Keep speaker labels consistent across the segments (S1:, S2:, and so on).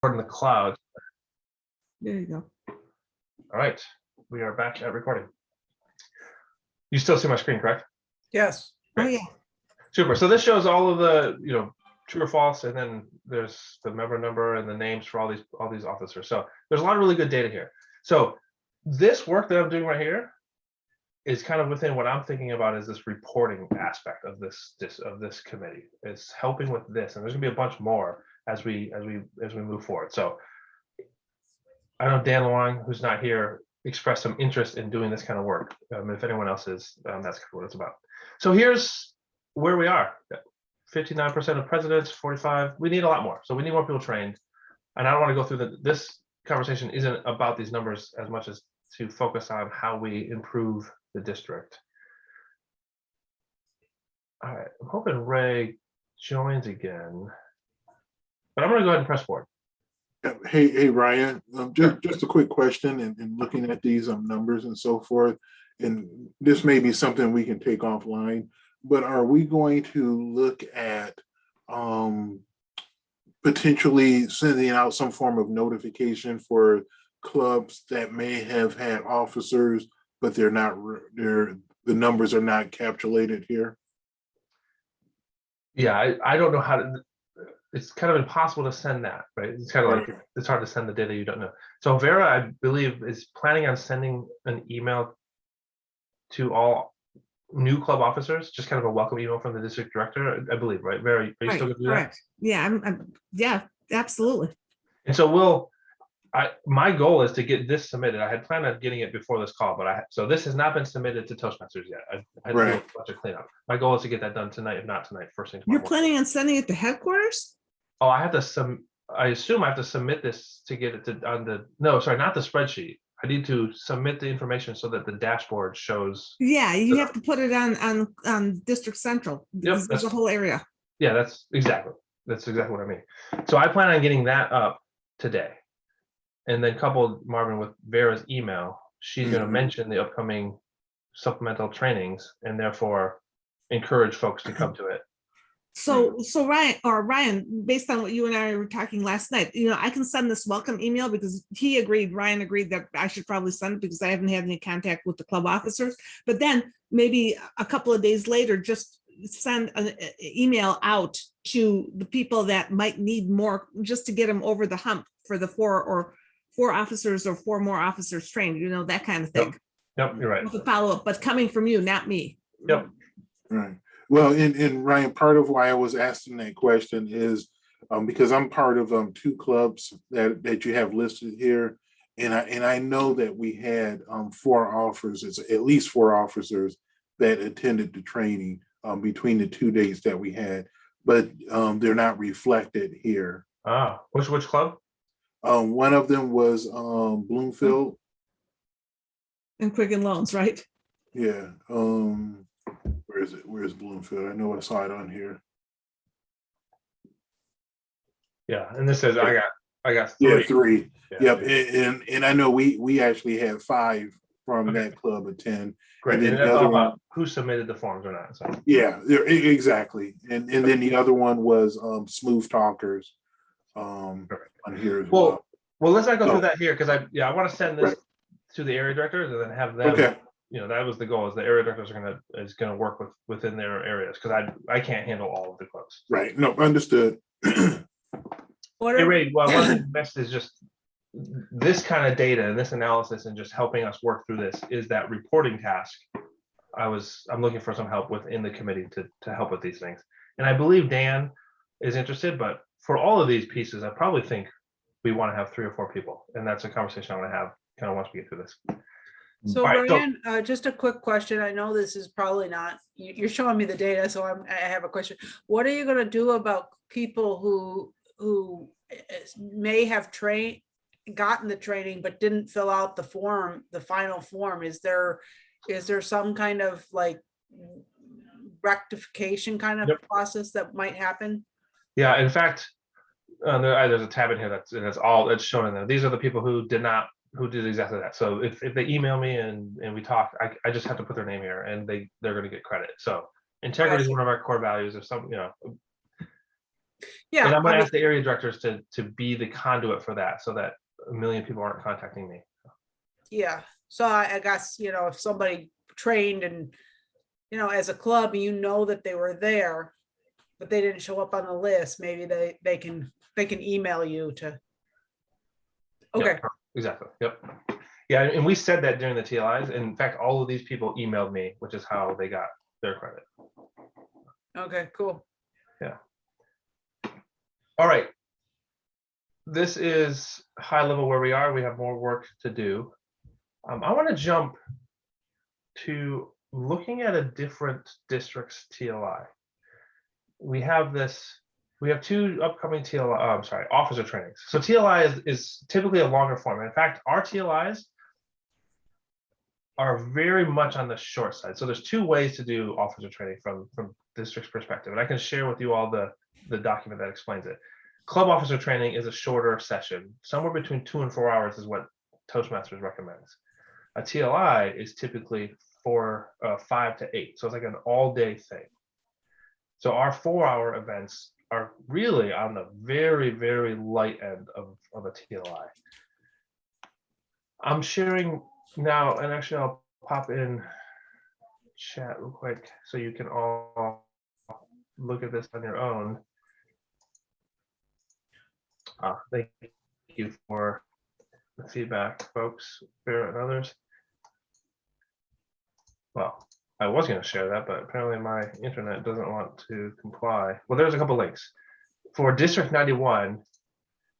S1: in the cloud.
S2: There you go.
S1: All right, we are back at recording. You still see my screen, correct?
S3: Yes.
S2: Oh, yeah.
S1: Super. So this shows all of the, true or false, and then there's the member number and the names for all these officers. So there's a lot of really good data here. So this work that I'm doing right here is kind of within what I'm thinking about is this reporting aspect of this committee. It's helping with this, and there's gonna be a bunch more as we move forward. So I know Dan Long, who's not here, expressed some interest in doing this kind of work. If anyone else is, that's what it's about. So here's where we are. 59% of presidents, 45. We need a lot more. So we need more people trained. And I don't want to go through this conversation isn't about these numbers as much as to focus on how we improve the district. All right, I'm hoping Ray joins again, but I'm going to go ahead and press forward.
S4: Hey Ryan, just a quick question, and looking at these numbers and so forth, and this may be something we can take offline, but are we going to look at potentially sending out some form of notification for clubs that may have had officers, but the numbers are not capitulated here?
S1: Yeah, I don't know how to. It's kind of impossible to send that, right? It's kind of like it's hard to send the data you don't know. So Vera, I believe, is planning on sending an email to all new club officers, just kind of a welcome email from the district director, I believe, right? Vera, are you still going to do that?
S2: Yeah, yeah, absolutely.
S1: And so my goal is to get this submitted. I had planned on getting it before this call, but so this has not been submitted to Toastmasters yet. I had to do a bunch of cleanup. My goal is to get that done tonight, if not tonight, first thing tomorrow.
S2: You're planning on sending it to headquarters?
S1: Oh, I assume I have to submit this to get it to no, sorry, not the spreadsheet. I need to submit the information so that the dashboard shows.
S2: Yeah, you have to put it on District Central.
S1: Yep,
S2: There's a whole area.
S1: Yeah, that's exactly what I mean. So I plan on getting that up today, and then coupled, Marvin, with Vera's email, she's going to mention the upcoming supplemental trainings and therefore encourage folks to come to it.
S2: So Ryan, based on what you and I were talking last night, I can send this welcome email because Ryan agreed that I should probably send it because I haven't had any contact with the club officers. But then maybe a couple of days later, just send an email out to the people that might need more, just to get them over the hump for the four officers or 4 more officers trained, that kind of thing.
S1: Yep, you're right.
S2: With a follow-up, but coming from you, not me.
S1: Yep.
S4: Right. Well, and Ryan, part of why I was asking that question is because I'm part of 2 clubs that you have listed here, and I know that we had 4 officers, at least 4 officers that attended the training between the 2 days that we had, but they're not reflected here.
S1: Ah, which club?
S4: One of them was Bloomfield.
S2: And Quicken Loans, right?
S4: Yeah. Where is it? Where's Bloomfield? I know I saw it on here.
S1: Yeah, and this says I got 3.
S4: Yeah, 3.
S1: Yeah.
S4: Yep. And I know we actually had 5 from that club attend.
S1: Great. And that's all about who submitted the forms or not. So. Yeah,
S4: exactly. And then the other one was Smooth Talkers on here as well.
S1: Well, let's not go through that here because I want to send this to the area directors and then have them.
S4: Okay.
S1: That was the goal, is the area directors are gonna work within their areas, because I can't handle all of the clubs.
S4: Right. No, understood.
S1: Hey, Ray, one thing best is just this kind of data and this analysis and just helping us work through this is that reporting task. I'm looking for some help within the committee to help with these things. And I believe Dan is interested, but for all of these pieces, I probably think we want to have 3 or 4 people. And that's a conversation I want to have kind of once we get through this.
S3: So Ryan, just a quick question. I know this is probably not, you're showing me the data, so I have a question. What are you going to do about people who may have gotten the training but didn't fill out the form, the final form? Is there some kind of like rectification kind of process that might happen? Yeah,
S1: in fact, there's a tab in here that's shown in there. These are the people who did exactly that. So if they email me and we talk, I just have to put their name here and they're going to get credit. So integrity is one of our core values. If some,
S3: Yeah.
S1: And I'm
S3: I
S1: gonna
S3: mean,
S1: ask the area directors to be the conduit for that, so that a million people aren't contacting me.
S3: yeah. So I guess, if somebody trained and, as a club, you know that they were there, but they didn't show up on the list, maybe they can email you to.
S1: Yeah,
S3: Okay,
S1: exactly. Yep. Yeah, and we said that during the TLIs. In fact, all of these people emailed me, which is how they got their credit.
S3: okay, cool.
S1: All right. This is high level where we are. We have more work to do. I want to jump to looking at a different district's TLI. We have two upcoming TLI, I'm sorry, officer trainings. So TLI is typically a longer form. In fact, our TLIs are very much on the short side. So there's two ways to do officer training from district's perspective. And I can share with you all the document that explains it. Club officer training is a shorter session. Somewhere between 2 and 4 hours is what Toastmasters recommends. A TLI is typically 5 to 8. So it's like an all-day thing. So our 4-hour events are really on the very, very light end of a TLI. I'm sharing now, and actually I'll pop in chat real quick so you can all look at this on your own. Thank you for the feedback, folks, Barrett and others. Well, I was going to share that, but apparently my internet doesn't want to comply. Well, there's a couple links. For District 91,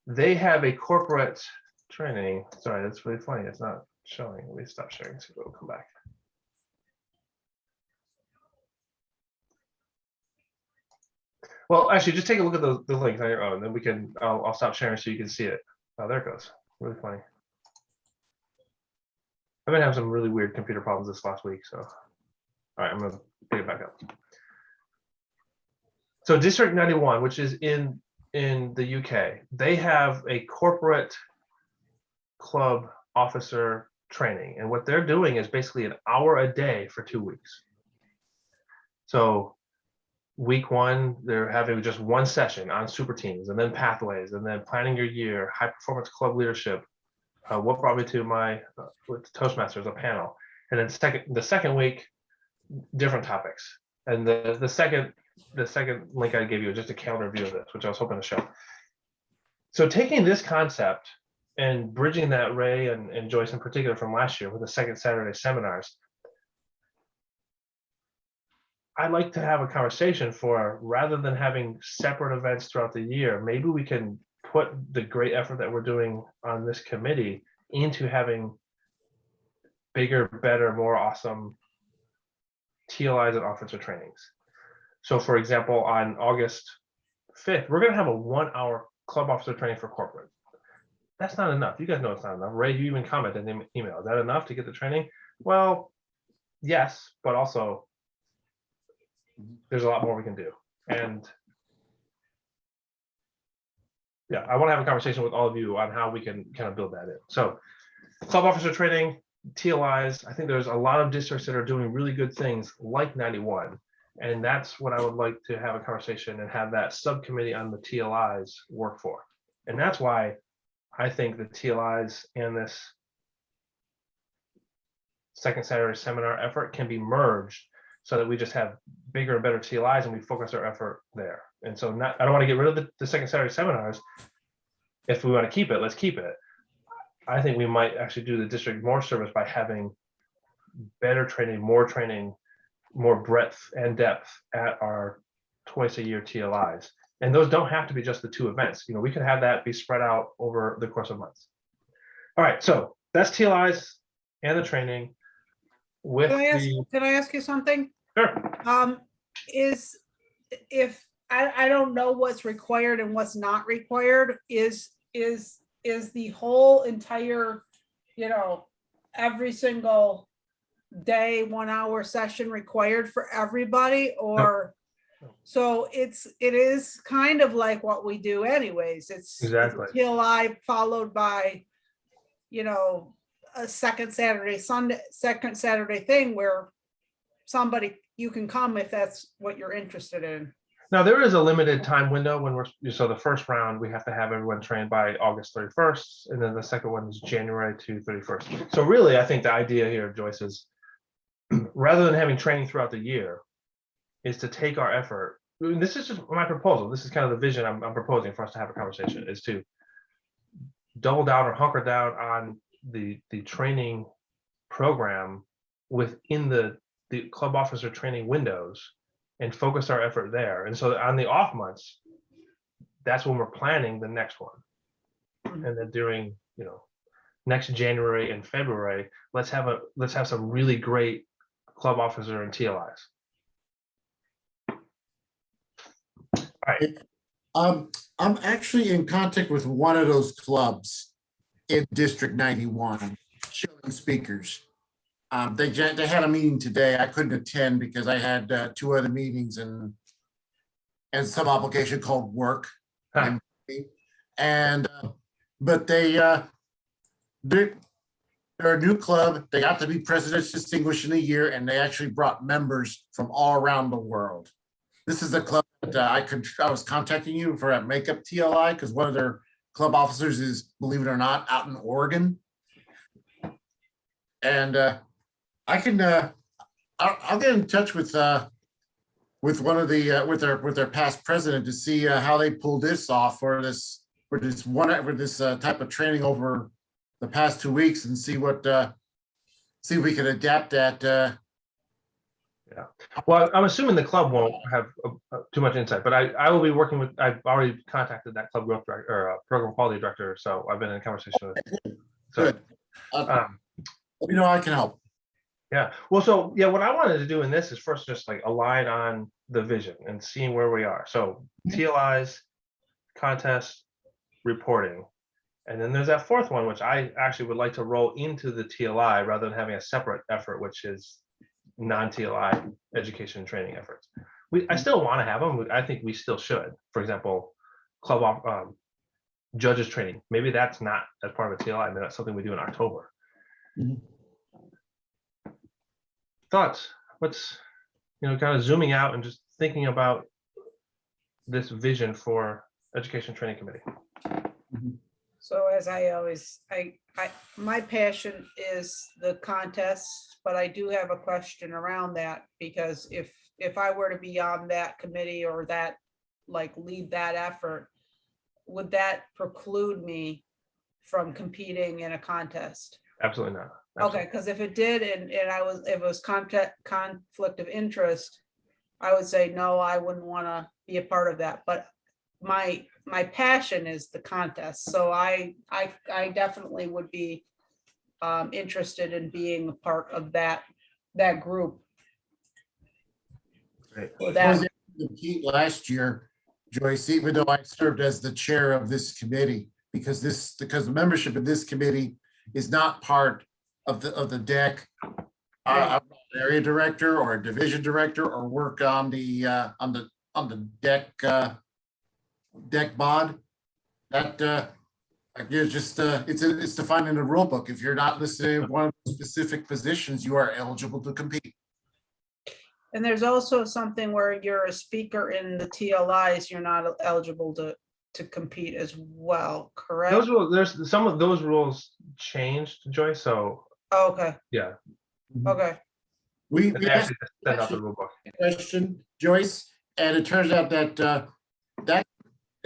S1: they have a corporate training. Sorry, that's really funny. It's not showing. Let me stop sharing so it'll come back. Well, actually, just take a look at the links on your own, then I'll stop sharing so you can see it. Oh, there it goes. Really funny. I've been having some really weird computer problems this last week, so. All right, I'm gonna pick it back up. So District 91, which is in the UK, they have a corporate club officer training. And what they're doing is basically an hour a day for 2 weeks. So week 1, they're having just one session on super teams, and then pathways, and then planning your year, high performance club leadership, what brought me to my with Toastmasters, a panel. And then the second week, different topics. And the second link I gave you is just a calendar view of this, which I was hoping to show. So taking this concept and bridging that, Ray and Joyce in particular from last year with the second Saturday seminars, I'd like to have a conversation for, rather than having separate events throughout the year, maybe we can put the great effort that we're doing on this committee into having bigger, better, more awesome TLIs and officer trainings. So for example, on August 5th, we're going to have a 1-hour club officer training for corporate. That's not enough. You guys know it's not enough. Ray, you even commented in the email. Is that enough to get the training? Well, yes, but also there's a lot more we can do. And yeah, I want to have a conversation with all of you on how we can kind of build that in. So club officer training, TLIs, I think there's a lot of districts that are doing really good things like 91. And that's what I would like to have a conversation and have that subcommittee on the TLIs work for. And that's why I think the TLIs and this second Saturday seminar effort can be merged so that we just have bigger and better TLIs and we focus our effort there. And so I don't want to get rid of the second Saturday seminars. If we want to keep it, let's keep it. I think we might actually do the district more service by having better training, more breadth and depth at our twice a year TLIs. And those don't have to be just the 2 events. You know, we could have that be spread out over the course of months. All right, so that's TLIs and the training. With
S3: Can I ask you something?
S1: Sure.
S3: If I don't know what's required and what's not required, is the whole entire, every single day 1-hour session required for everybody, or
S1: Nope.
S3: So it is kind of like what we do anyways. It's
S1: Exactly.
S3: TLI followed by, a second Saturday thing where you can come if that's what you're interested in.
S1: Now, there is a limited time window when so the first round, we have to have everyone trained by August 31st, and then the second one is January to 31st. So really, I think the idea here, Joyce, is rather than having training throughout the year, is to take our effort. This is just my proposal. This is kind of the vision I'm proposing for us to have a conversation, is to double down or hunker down on the training program within the club officer training windows and focus our effort there. And so on the off months, that's when we're planning the next one. And then during, next January and February, let's have some really great club officer and TLIs.
S5: I'm actually in contact with one of those clubs in District 91, showing speakers. They had a meeting today. I couldn't attend because I had 2 other meetings and some obligation called work.
S1: Huh.
S5: But they're a new club. They got to be President's Distinguished in a year, and they actually brought members from all around the world. This is the club that I was contacting you for a makeup TLI because one of their club officers is, believe it or not, out in Oregon. And I can I'll get in touch with one of the with their past president to see how they pulled this off for this type of training over the past 2 weeks, and see if we can adapt that.
S1: Yeah. Well, I'm assuming the club won't have too much insight, but I will be working with. I've already contacted that club growth director or program quality director, so I've been in conversation with him. So,
S5: Good. I can help.
S1: Yeah. Well, so yeah, what I wanted to do in this is first just like align on the vision and seeing where we are. So TLIs, contest, reporting. And then there's that fourth one, which I actually would like to roll into the TLI rather than having a separate effort, which is non-TLI education and training efforts. I still want to have them. I think we still should. For example, club judges training. Maybe that's not as part of a TLI. Maybe that's something we do in October.
S5: Mhm.
S1: Thoughts? What's, kind of zooming out and just thinking about this vision for education training committee.
S3: So as I always, my passion is the contests, but I do have a question around that, because if I were to be on that committee or that, like, lead that effort, would that preclude me from competing in a contest?
S1: Absolutely not.
S3: Okay, because if it did, and if it was conflict of interest, I would say, no, I wouldn't want to be a part of that. But my passion is the contest. So I definitely would be interested in being a part of that group.
S1: Great.
S3: Or
S5: I
S3: that,
S5: was able to compete last year, Joyce, even though I served as the chair of this committee, because the membership of this committee is not part of the deck. I'm an area director or a division director, or work on the deck bod. That it's just it's defined in the rule book. If you're not listed in one of the specific positions, you are eligible to compete.
S3: and there's also something where you're a speaker in the TLIs, you're not eligible to compete as well, correct?
S1: Those rules, there's some of those rules changed, Joyce. So
S3: Oh, okay,
S1: yeah,
S3: okay.
S5: We
S1: they
S5: asked
S1: actually send out the rule book.
S5: a question, Joyce, and it turns out that that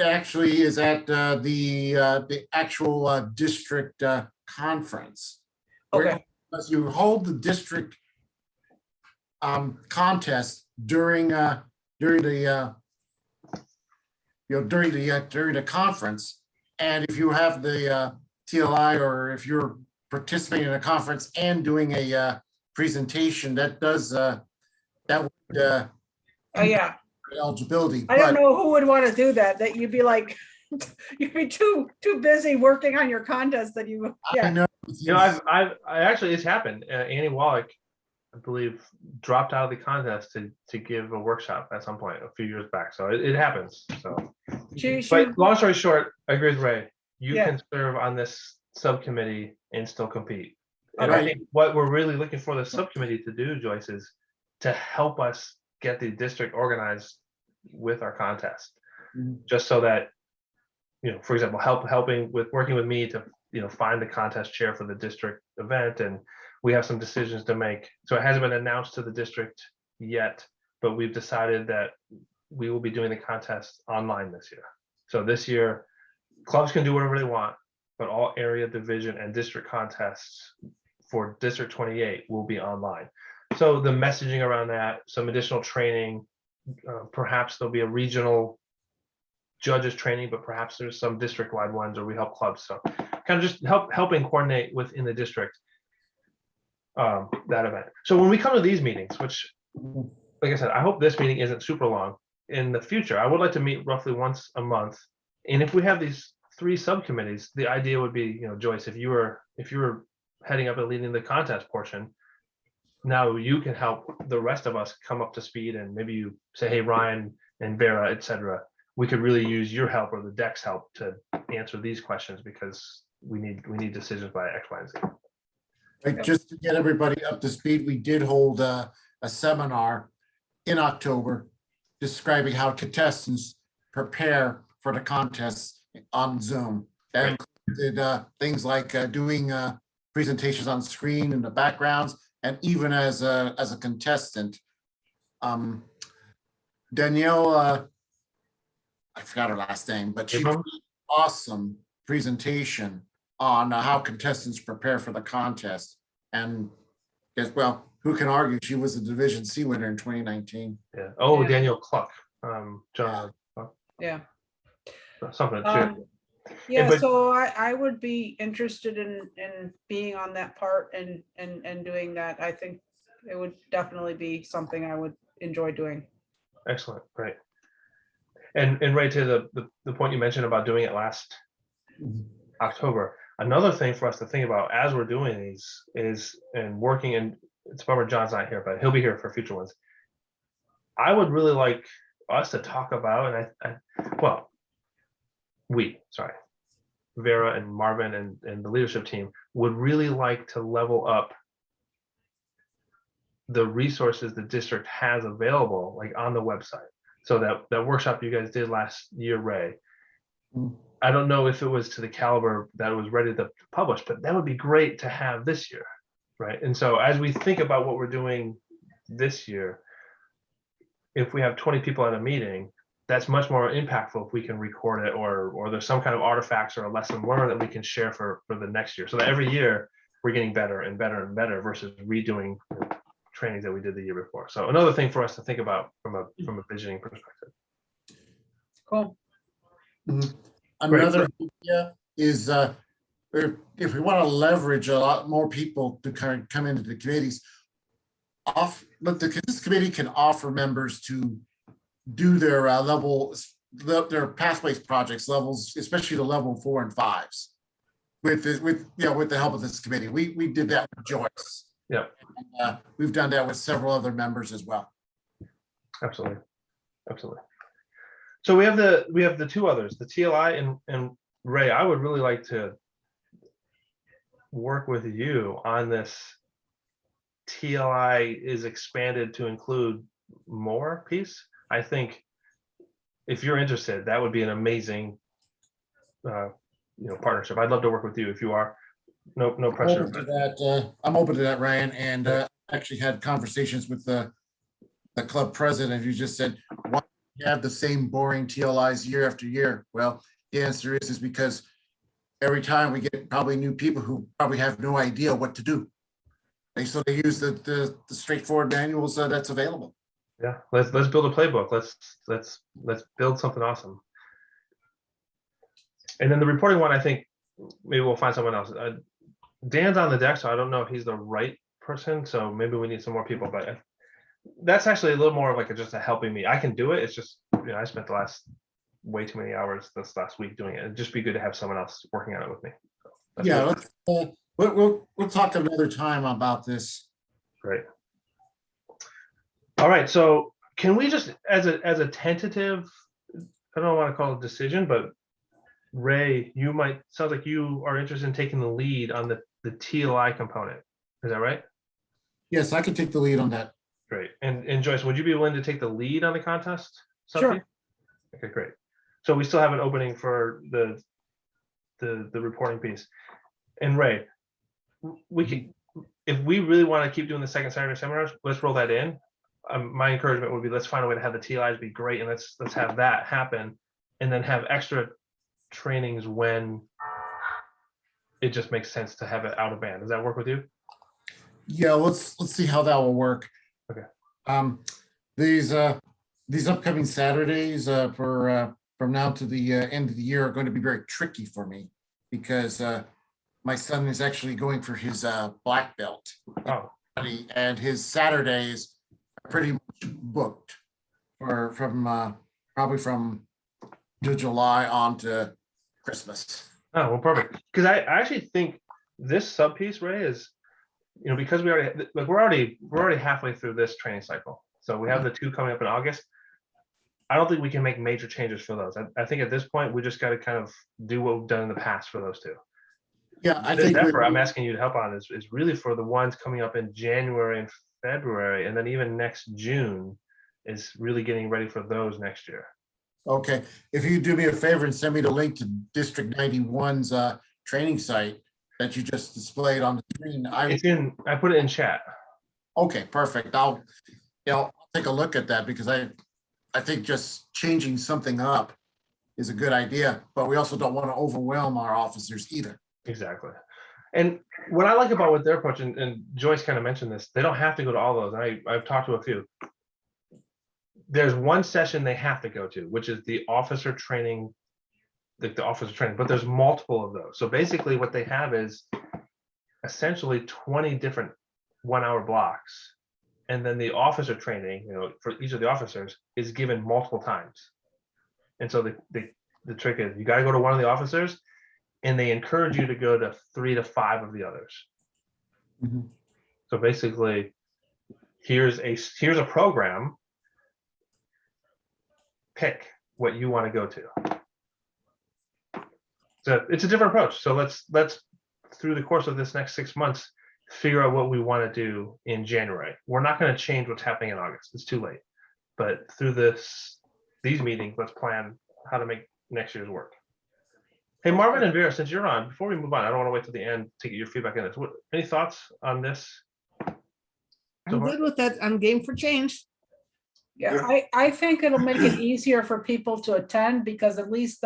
S5: actually is at the actual district conference.
S3: Okay.
S5: As you hold the district contest during the conference, and if you have the TLI, or if you're participating in a conference and doing a presentation, that does that would
S3: Oh, yeah.
S5: eligibility.
S3: I don't
S5: But
S3: know who would want to do that, you'd be like, you'd be too busy working on your contest that you,
S5: I
S3: yeah.
S5: know
S1: I actually, it's happened. Annie Wallach, I believe, dropped out of the contest to give a workshop at some point a few years back. So it happens. So,
S3: She,
S1: but long story short, I agree with Ray. You
S3: Yeah.
S1: can serve on this subcommittee and still compete. And
S5: Okay.
S1: I think what we're really looking for the subcommittee to do, Joyce, is to help us get the district organized with our contest,
S5: Mhm.
S1: just so that, for example, working with me to, find the contest chair for the district event, and we have some decisions to make. So it hasn't been announced to the district yet, but we've decided that we will be doing the contest online this year. So this year, clubs can do whatever they want, but all area, division, and district contests for District 28 will be online. So the messaging around that, some additional training, perhaps there'll be a regional judges training, but perhaps there's some district-wide ones, or we help clubs. So kind of just helping coordinate within the district that event. So when we come to these meetings, which, like I said, I hope this meeting isn't super long. In the future, I would like to meet roughly once a month. And if we have these 3 subcommittees, the idea would be, Joyce, if you were heading up and leading the contest portion, now you can help the rest of us come up to speed, and maybe you say, hey, Ryan and Vera, etc. We could really use your help or the deck's help to answer these questions, because we need decisions by X, Y, and Z.
S5: Right, just to get everybody up to speed, we did hold a seminar in October describing how contestants prepare for the contests on Zoom. That included things like doing presentations on screen in the backgrounds, and even as a contestant. Danielle, I forgot her last name, but she did an awesome presentation on how contestants prepare for the contest. And as well, who can argue she was a Division C winner in 2019?
S1: Yeah. Oh,
S3: Yeah.
S1: Daniel Cluck, John,
S3: Yeah.
S1: something too.
S3: Yeah,
S1: but-
S3: so I would be interested in being on that part and doing that. I think it would definitely be something I would enjoy doing.
S1: Excellent, great. And right to the point you mentioned about doing it last October. Another thing for us to think about as we're doing these is, and working, and it's a bummer John's not here, but he'll be here for future ones. I would really like us to talk about, and Vera and Marvin and the leadership team would really like to level up the resources the district has available, like on the website. So that workshop you guys did last year, Ray, I don't know if it was to the caliber that was ready to publish, but that would be great to have this year, right? And so as we think about what we're doing this year, if we have 20 people at a meeting, that's much more impactful if we can record it, or there's some kind of artifacts or a lesson learned that we can share for the next year, so that every year we're getting better and better and better versus redoing trainings that we did the year before. So another thing for us to think about from a visioning perspective.
S3: Cool.
S5: Another idea is if we want to leverage a lot more people to come into the committees, this committee can offer members to do their their pathways projects levels, especially the level 4 and 5s, with the help of this committee. We did that with Joyce.
S1: Yeah.
S5: We've done that with several other members as well.
S1: Absolutely. So we have the 2 others, the TLI and Ray. I would really like to work with you on this. TLI is expanded to include more piece. I think if you're interested, that would be an amazing partnership. I'd love to work with you if you are. No pressure.
S5: I'm open to that, Ryan, and actually had conversations with the club president who just said, why do you have the same boring TLIs year after year? Well, the answer is because every time we get probably new people who probably have no idea what to do. And so they use the straightforward manuals that's available.
S1: Yeah, let's build a playbook. Let's build something awesome. And then the reporting one, I think maybe we'll find someone else. Dan's on the deck, so I don't know if he's the right person. So maybe we need some more people. But that's actually a little more of like just a helping me. I can do it. It's just I spent the last way too many hours this last week doing it. It'd just be good to have someone else working on it with me. So
S5: yeah, we'll talk another time about this.
S1: Great. All right, so can we just, as a tentative, I don't want to call it a decision, but Ray, sounds like you are interested in taking the lead on the TLI component. Is that right?
S5: Yes, I can take the lead on that.
S1: Great. And Joyce, would you be willing to take the lead on the contest?
S3: Sure.
S1: sub-piece? Okay, great. So we still have an opening for the reporting piece. And Ray, we can, if we really want to keep doing the second Saturday seminars, let's roll that in. My encouragement would be, let's find a way to have the TLIs be great, and let's have that happen, and then have extra trainings when it just makes sense to have it out of band. Does that work with you?
S5: Yeah, let's see how that will work.
S1: Okay.
S5: These upcoming Saturdays for from now to the end of the year are going to be very tricky for me because my son is actually going for his black belt,
S1: Oh,
S5: and his Saturdays are pretty much booked from probably from July on to Christmas.
S1: oh, well, perfect. Because I actually think this sub piece, Ray, is, because we already, like, we're already halfway through this training cycle. So we have the 2 coming up in August. I don't think we can make major changes for those. I think at this point, we just got to kind of do what we've done in the past for those 2.
S5: Yeah, I
S1: This
S5: think
S1: effort I'm asking you to help on is really for the ones coming up in January and February, and then even next June is really getting ready for those next year.
S5: okay. If you do me a favor and send me the link to District 91's training site that you just displayed on the screen,
S1: I put it in chat.
S5: okay, perfect. I'll take a look at that because I think just changing something up is a good idea, but we also don't want to overwhelm our officers either.
S1: Exactly. And what I like about what they're approaching, and Joyce kind of mentioned this, they don't have to go to all those. I've talked to a few. There's one session they have to go to, which is the officer training, like the officer training, but there's multiple of those. So basically what they have is essentially 20 different 1-hour blocks. And then the officer training, for each of the officers is given multiple times. And so the trick is you got to go to one of the officers, and they encourage you to go to 3 to 5 of the others.
S5: Mhm.
S1: So basically, here's a program. Pick what you want to go to. So it's a different approach. So let's through the course of this next 6 months, figure out what we want to do in January. We're not going to change what's happening in August. It's too late. But through these meetings, let's plan how to make next year's work. Hey, Marvin and Vera, since you're on, before we move on, I don't want to wait till the end to get your feedback in this. Any thoughts on this?
S2: I'm good with that. I'm game for change.
S3: Yeah, I think it'll make it easier for people to attend because at least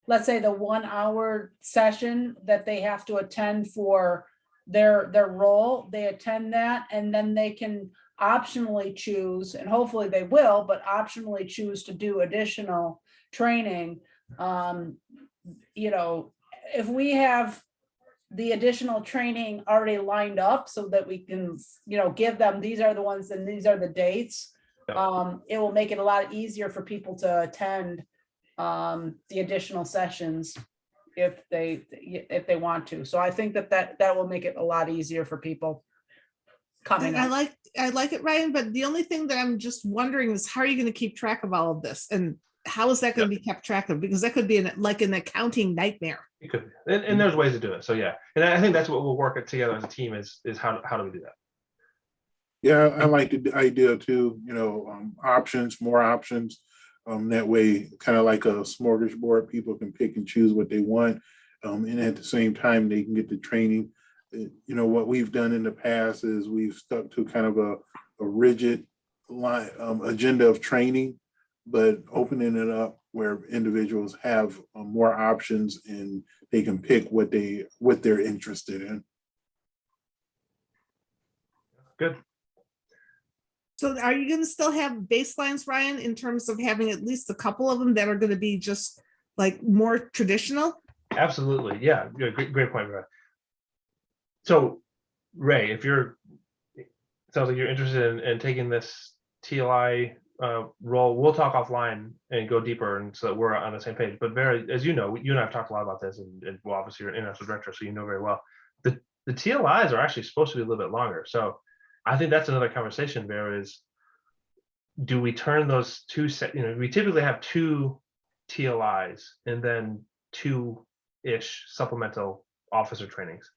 S3: let's say the 1-hour session that they have to attend for their role, they attend that, and then they can optionally choose, and hopefully they will, but optionally choose to do additional training. If we have the additional training already lined up so that we can, give them, these are the ones and these are the dates. It will make it a lot easier for people to attend the additional sessions if they want to. So I think that will make it a lot easier for people coming
S2: I
S3: up.
S2: like it, Ryan, but the only thing that I'm just wondering is how are you going to keep track of all of this? And how is that going to be kept track of? Because that could be like an accounting nightmare.
S1: It could be. And there's ways to do it. So yeah. And I think that's what we'll work together as a team is how do we do that?
S4: Yeah, I like the idea too, options, more options. That way, kind of like a smorgasbord, people can pick and choose what they want. And at the same time, they can get the training. What we've done in the past is we've stuck to kind of a rigid line, agenda of training, but opening it up where individuals have more options and they can pick what they're interested in.
S1: Good.
S2: So are you going to still have baselines, Ryan, in terms of having at least a couple of them that are going to be just like more traditional?
S1: Absolutely. Yeah. Great point, Ray. So Ray, it sounds like you're interested in taking this TLI role, we'll talk offline and go deeper, and so that we're on the same page. But very, as you know, you and I have talked a lot about this, and well, obviously you're an international director, so you know very well. The TLIs are actually supposed to be a little bit longer. So I think that's another conversation, Vera, is do we turn those two set, we typically have 2 TLIs and then 2-ish supplemental officer trainings.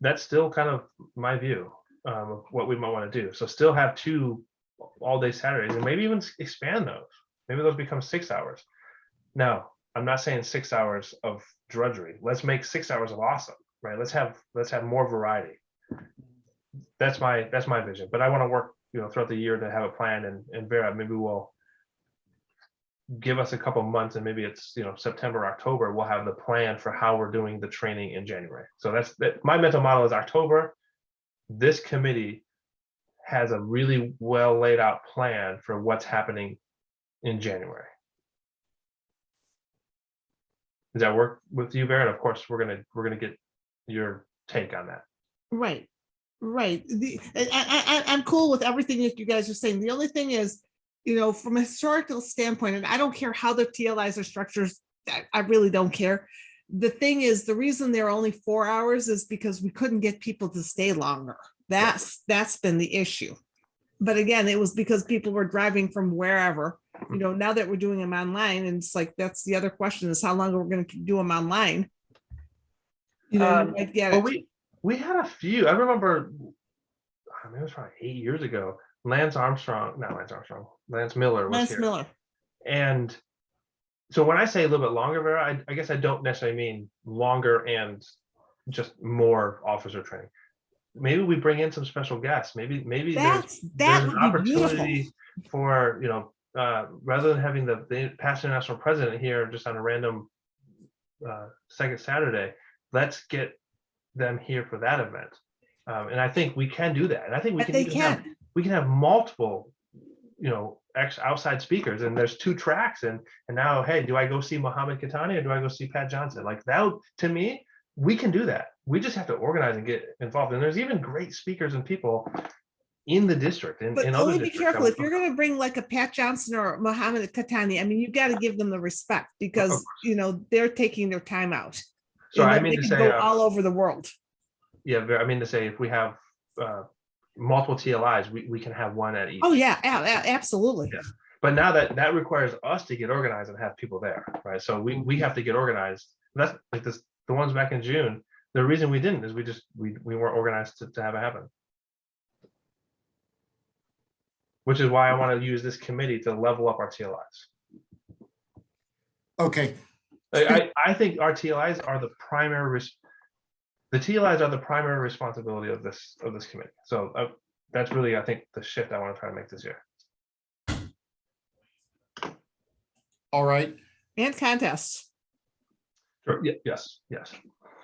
S1: That's still kind of my view of what we might want to do. So still have 2 all day Saturdays, and maybe even expand those. Maybe those become 6 hours. Now, I'm not saying 6 hours of drudgery. Let's make 6 hours of awesome, right? Let's have more variety. That's my vision. But I want to work, throughout the year to have a plan. And Vera, maybe we'll give us a couple months, and maybe it's September, October. We'll have the plan for how we're doing the training in January. So that's my mental model is October. This committee has a really well laid out plan for what's happening in January. Does that work with you, Vera? And of course, we're gonna get your take on that.
S2: Right. I'm cool with everything that you guys are saying. The only thing is, from a historical standpoint, and I don't care how the TLIs are structured, I really don't care. The thing is, the reason they're only 4 hours is because we couldn't get people to stay longer. That's been the issue. But again, it was because people were driving from wherever. Now that we're doing them online, and it's like, that's the other question, is how long are we going to do them online? You might get
S1: Well,
S2: it.
S1: we had a few. I remember, it was probably 8 years ago. Lance Miller was
S2: Lance
S1: here.
S2: Miller.
S1: And so when I say a little bit longer, Vera, I guess I don't necessarily mean longer and just more officer training. Maybe we bring in some special guests. Maybe there's an opportunity for, rather than having the past international president here just on a random second Saturday, let's get them here for that event. And I think we can do that. And I think we can have multiple, outside speakers, and there's 2 tracks. And now, hey, do I go see Mohammed Katani or do I go see Pat Johnson? Like that, to me, we can do that. We just have to organize and get involved. And there's even great speakers and people in the district.
S2: But only be careful if you're going to bring like a Pat Johnson or Mohammed Katani. I mean, you got to give them the respect, because they're taking their time out.
S1: So I mean to say,
S2: go all over the world.
S1: Yeah, I mean to say, if we have multiple TLIs, we can have one at each.
S2: Oh yeah, absolutely.
S1: Yeah. But now that requires us to get organized and have people there, right? So we have to get organized. That's like this. The ones back in June, the reason we didn't is we weren't organized to have it happen. Which is why I want to use this committee to level up our TLIs.
S5: Okay.
S1: I think our TLIs are the primary. The TLIs are the primary responsibility of this committee. So that's really, I think, the shift I want to try to make this year.
S5: All right.
S2: And contests.
S1: Sure. Yeah, yes.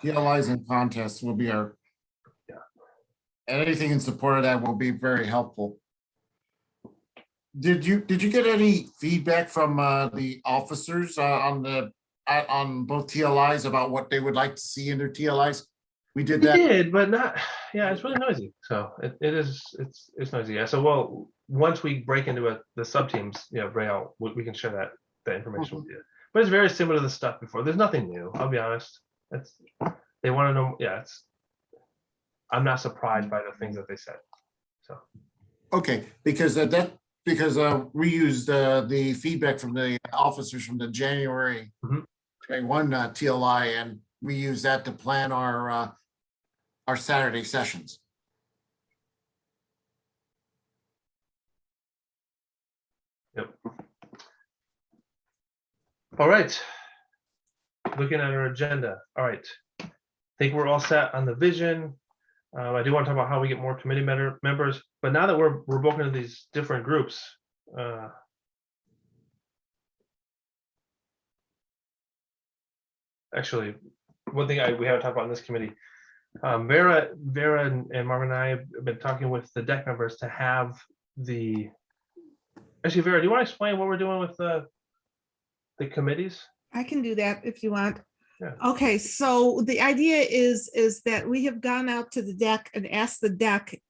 S5: TLIs and contests will be our.
S1: Yeah.
S5: Anything in support of that will be very helpful. Did you get any feedback from the officers on both TLIs about what they would like to see in their TLIs? We did that.
S1: We did, but not. Yeah, it's really noisy. So it's noisy. Yeah. So once we break into the sub teams, Braille, we can share that information with you. But it's very similar to the stuff before. There's nothing new. I'll be honest. They want to know. Yeah, I'm not surprised by the things that they said. So.
S5: Okay, because we used the feedback from the officers from the January 21 TLI, and we use that to plan our Saturday sessions.
S1: Yep. All right. Looking at our agenda. All right. I think we're all set on the vision. I do want to talk about how we get more committee members, but now that we're broken into these different groups, actually, one thing we haven't talked about in this committee, Vera and Marvin and I have been talking with the deck members to have actually, Vera, do you want to explain what we're doing with the committees?
S2: I can do that if you want.
S1: Yeah.
S2: Okay, so the idea is that we have gone out to the deck and asked the deck,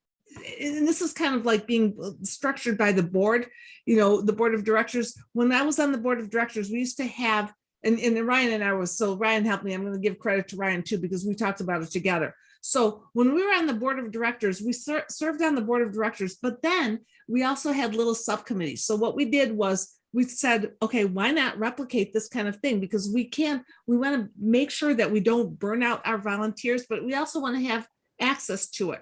S2: and this is kind of like being structured by the board, the board of directors. When I was on the board of directors, we used to have, and Ryan and I was, so Ryan helped me. I'm going to give credit to Ryan too, because we talked about it together. So when we were on the board of directors, we served on the board of directors, but then we also had little subcommittees. So what we did was we said, okay, why not replicate this kind of thing? Because we want to make sure that we don't burn out our volunteers, but we also want to have access to it.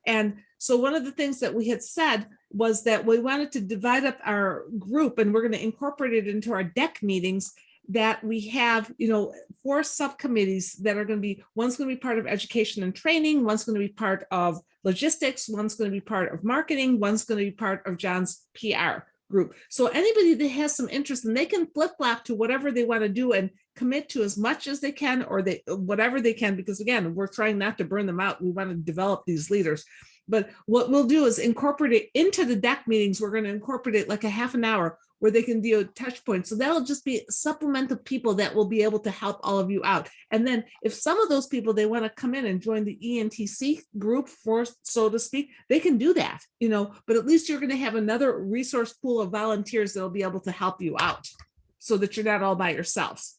S2: And so one of the things that we had said was that we wanted to divide up our group, and we're going to incorporate it into our deck meetings, that we have, 4 subcommittees that are going to be, one's going to be part of education and training, one's going to be part of logistics, one's going to be part of marketing, one's going to be part of John's PR group. So anybody that has some interest, and they can flip-flop to whatever they want to do and commit to as much as they can, or whatever they can, because again, we're trying not to burn them out. We want to develop these leaders. But what we'll do is incorporate it into the deck meetings. We're going to incorporate it like a half an hour where they can do a touch point. So that'll just be supplemental people that will be able to help all of you out. And then if some of those people, they want to come in and join the E&TC group, for so to speak, they can do that, but at least you're going to have another resource pool of volunteers that'll be able to help you out so that you're not all by yourselves.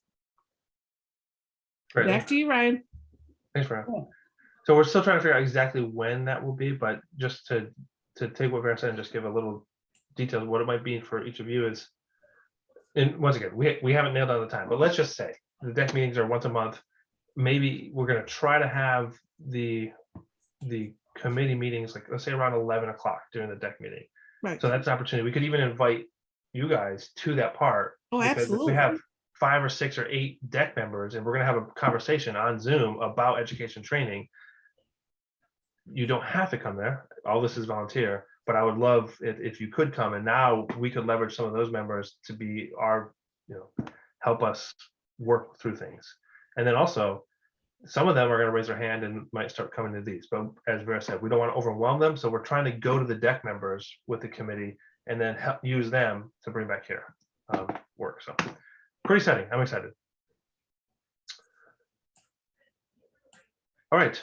S1: Great.
S2: Back to you, Ryan.
S1: Thanks, Ryan. So we're still trying to figure out exactly when that will be, but just to take what Vera said and just give a little details of what it might be for each of you is, and once again, we haven't nailed down the time, but let's just say the deck meetings are once a month. Maybe we're going to try to have the committee meetings, like let's say around 11 o'clock during the deck meeting.
S2: Right.
S1: So that's an opportunity. We could even invite you guys to that part.
S2: Oh,
S1: because
S2: absolutely.
S1: if we have 5 or 6 or 8 deck members and we're going to have a conversation on Zoom about education training, you don't have to come there. All this is volunteer, but I would love if you could come, and now we could leverage some of those members to be our, help us work through things. And then also some of them are going to raise their hand and might start coming to these, but as Vera said, we don't want to overwhelm them. So we're trying to go to the deck members with the committee and then help use them to bring back here work. So pretty exciting. I'm excited. All right.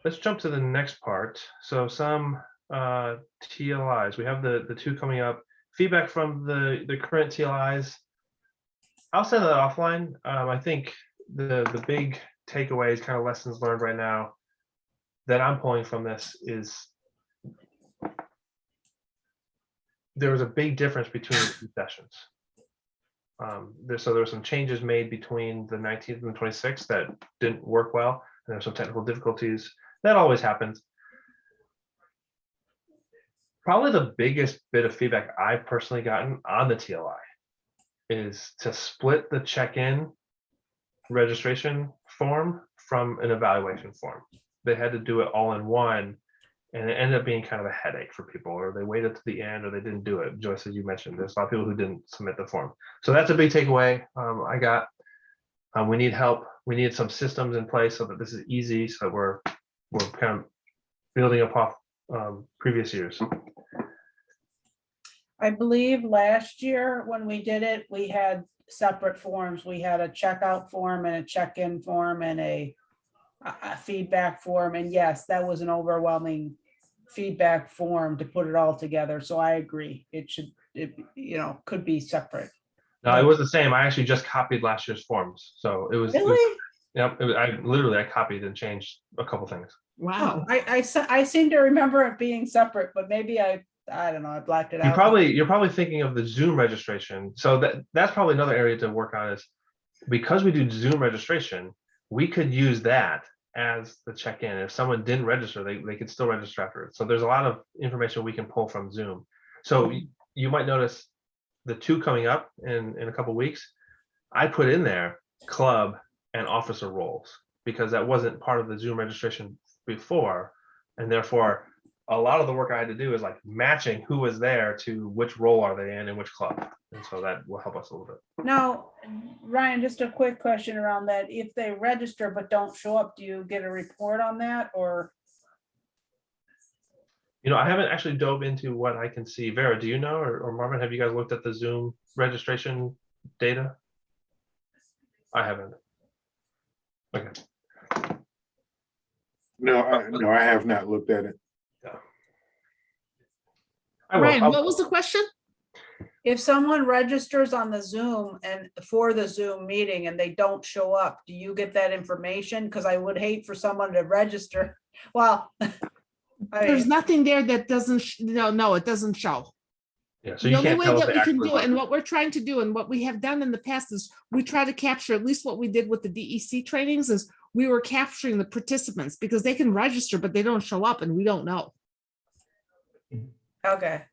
S1: Let's jump to the next part. So some TLIs. We have the 2 coming up. Feedback from the current TLIs. I'll send that offline. I think the big takeaways, kind of lessons learned right now that I'm pulling from this is there was a big difference between the 2 sessions. So there were some changes made between the 19th and the 26th that didn't work well. And there's some technical difficulties. That always happens. Probably the biggest bit of feedback I've personally gotten on the TLI is to split the check-in registration form from an evaluation form. They had to do it all in one, and it ended up being kind of a headache for people, or they waited to the end, or they didn't do it. Joyce, as you mentioned, there's a lot of people who didn't submit the form. So that's a big takeaway I got. We need help. We need some systems in place so that this is easy, so that we're kind of building up off previous years.
S3: I believe last year when we did it, we had separate forms. We had a checkout form and a check-in form and a feedback form. And yes, that was an overwhelming feedback form to put it all together. So I agree. It could be separate.
S1: No, it was the same. I actually just copied last year's forms. So it was,
S3: Really?
S1: Yep. I copied and changed a couple things.
S2: Wow.
S3: I seem to remember it being separate, but maybe I don't know, I blacked it out.
S1: You're probably thinking of the Zoom registration. So that's probably another area to work on, is because we do Zoom registration, we could use that as the check-in. If someone didn't register, they could still register after it. So there's a lot of information we can pull from Zoom. So you might notice the 2 coming up in a couple weeks, I put in there club and officer roles because that wasn't part of the Zoom registration before, and therefore a lot of the work I had to do is like matching who was there to which role are they in and which club, and so that will help us a little bit.
S3: Now, Ryan, just a quick question around that. If they register but don't show up, do you get a report on that, or?
S1: I haven't actually dove into what I can see. Vera, do you know, or Marvin, have you guys looked at the Zoom registration data? I haven't. Okay.
S4: No, I have not looked at it.
S1: Yeah.
S2: Ryan, what was the question?
S3: If someone registers on the Zoom and for the Zoom meeting and they don't show up, do you get that information? Because I would hate for someone to register. Well,
S2: There's nothing there that doesn't, no, it doesn't show.
S1: Yeah, so
S2: The
S1: you
S2: only
S1: can't
S2: way
S1: tell if
S2: that
S1: they
S2: we can
S1: actually
S2: do it, and what we're trying to do and what we have done in the past, is we try to capture, at least what we did with the DEC trainings, is we were capturing the participants because they can register, but they don't show up and we don't know.
S3: Okay,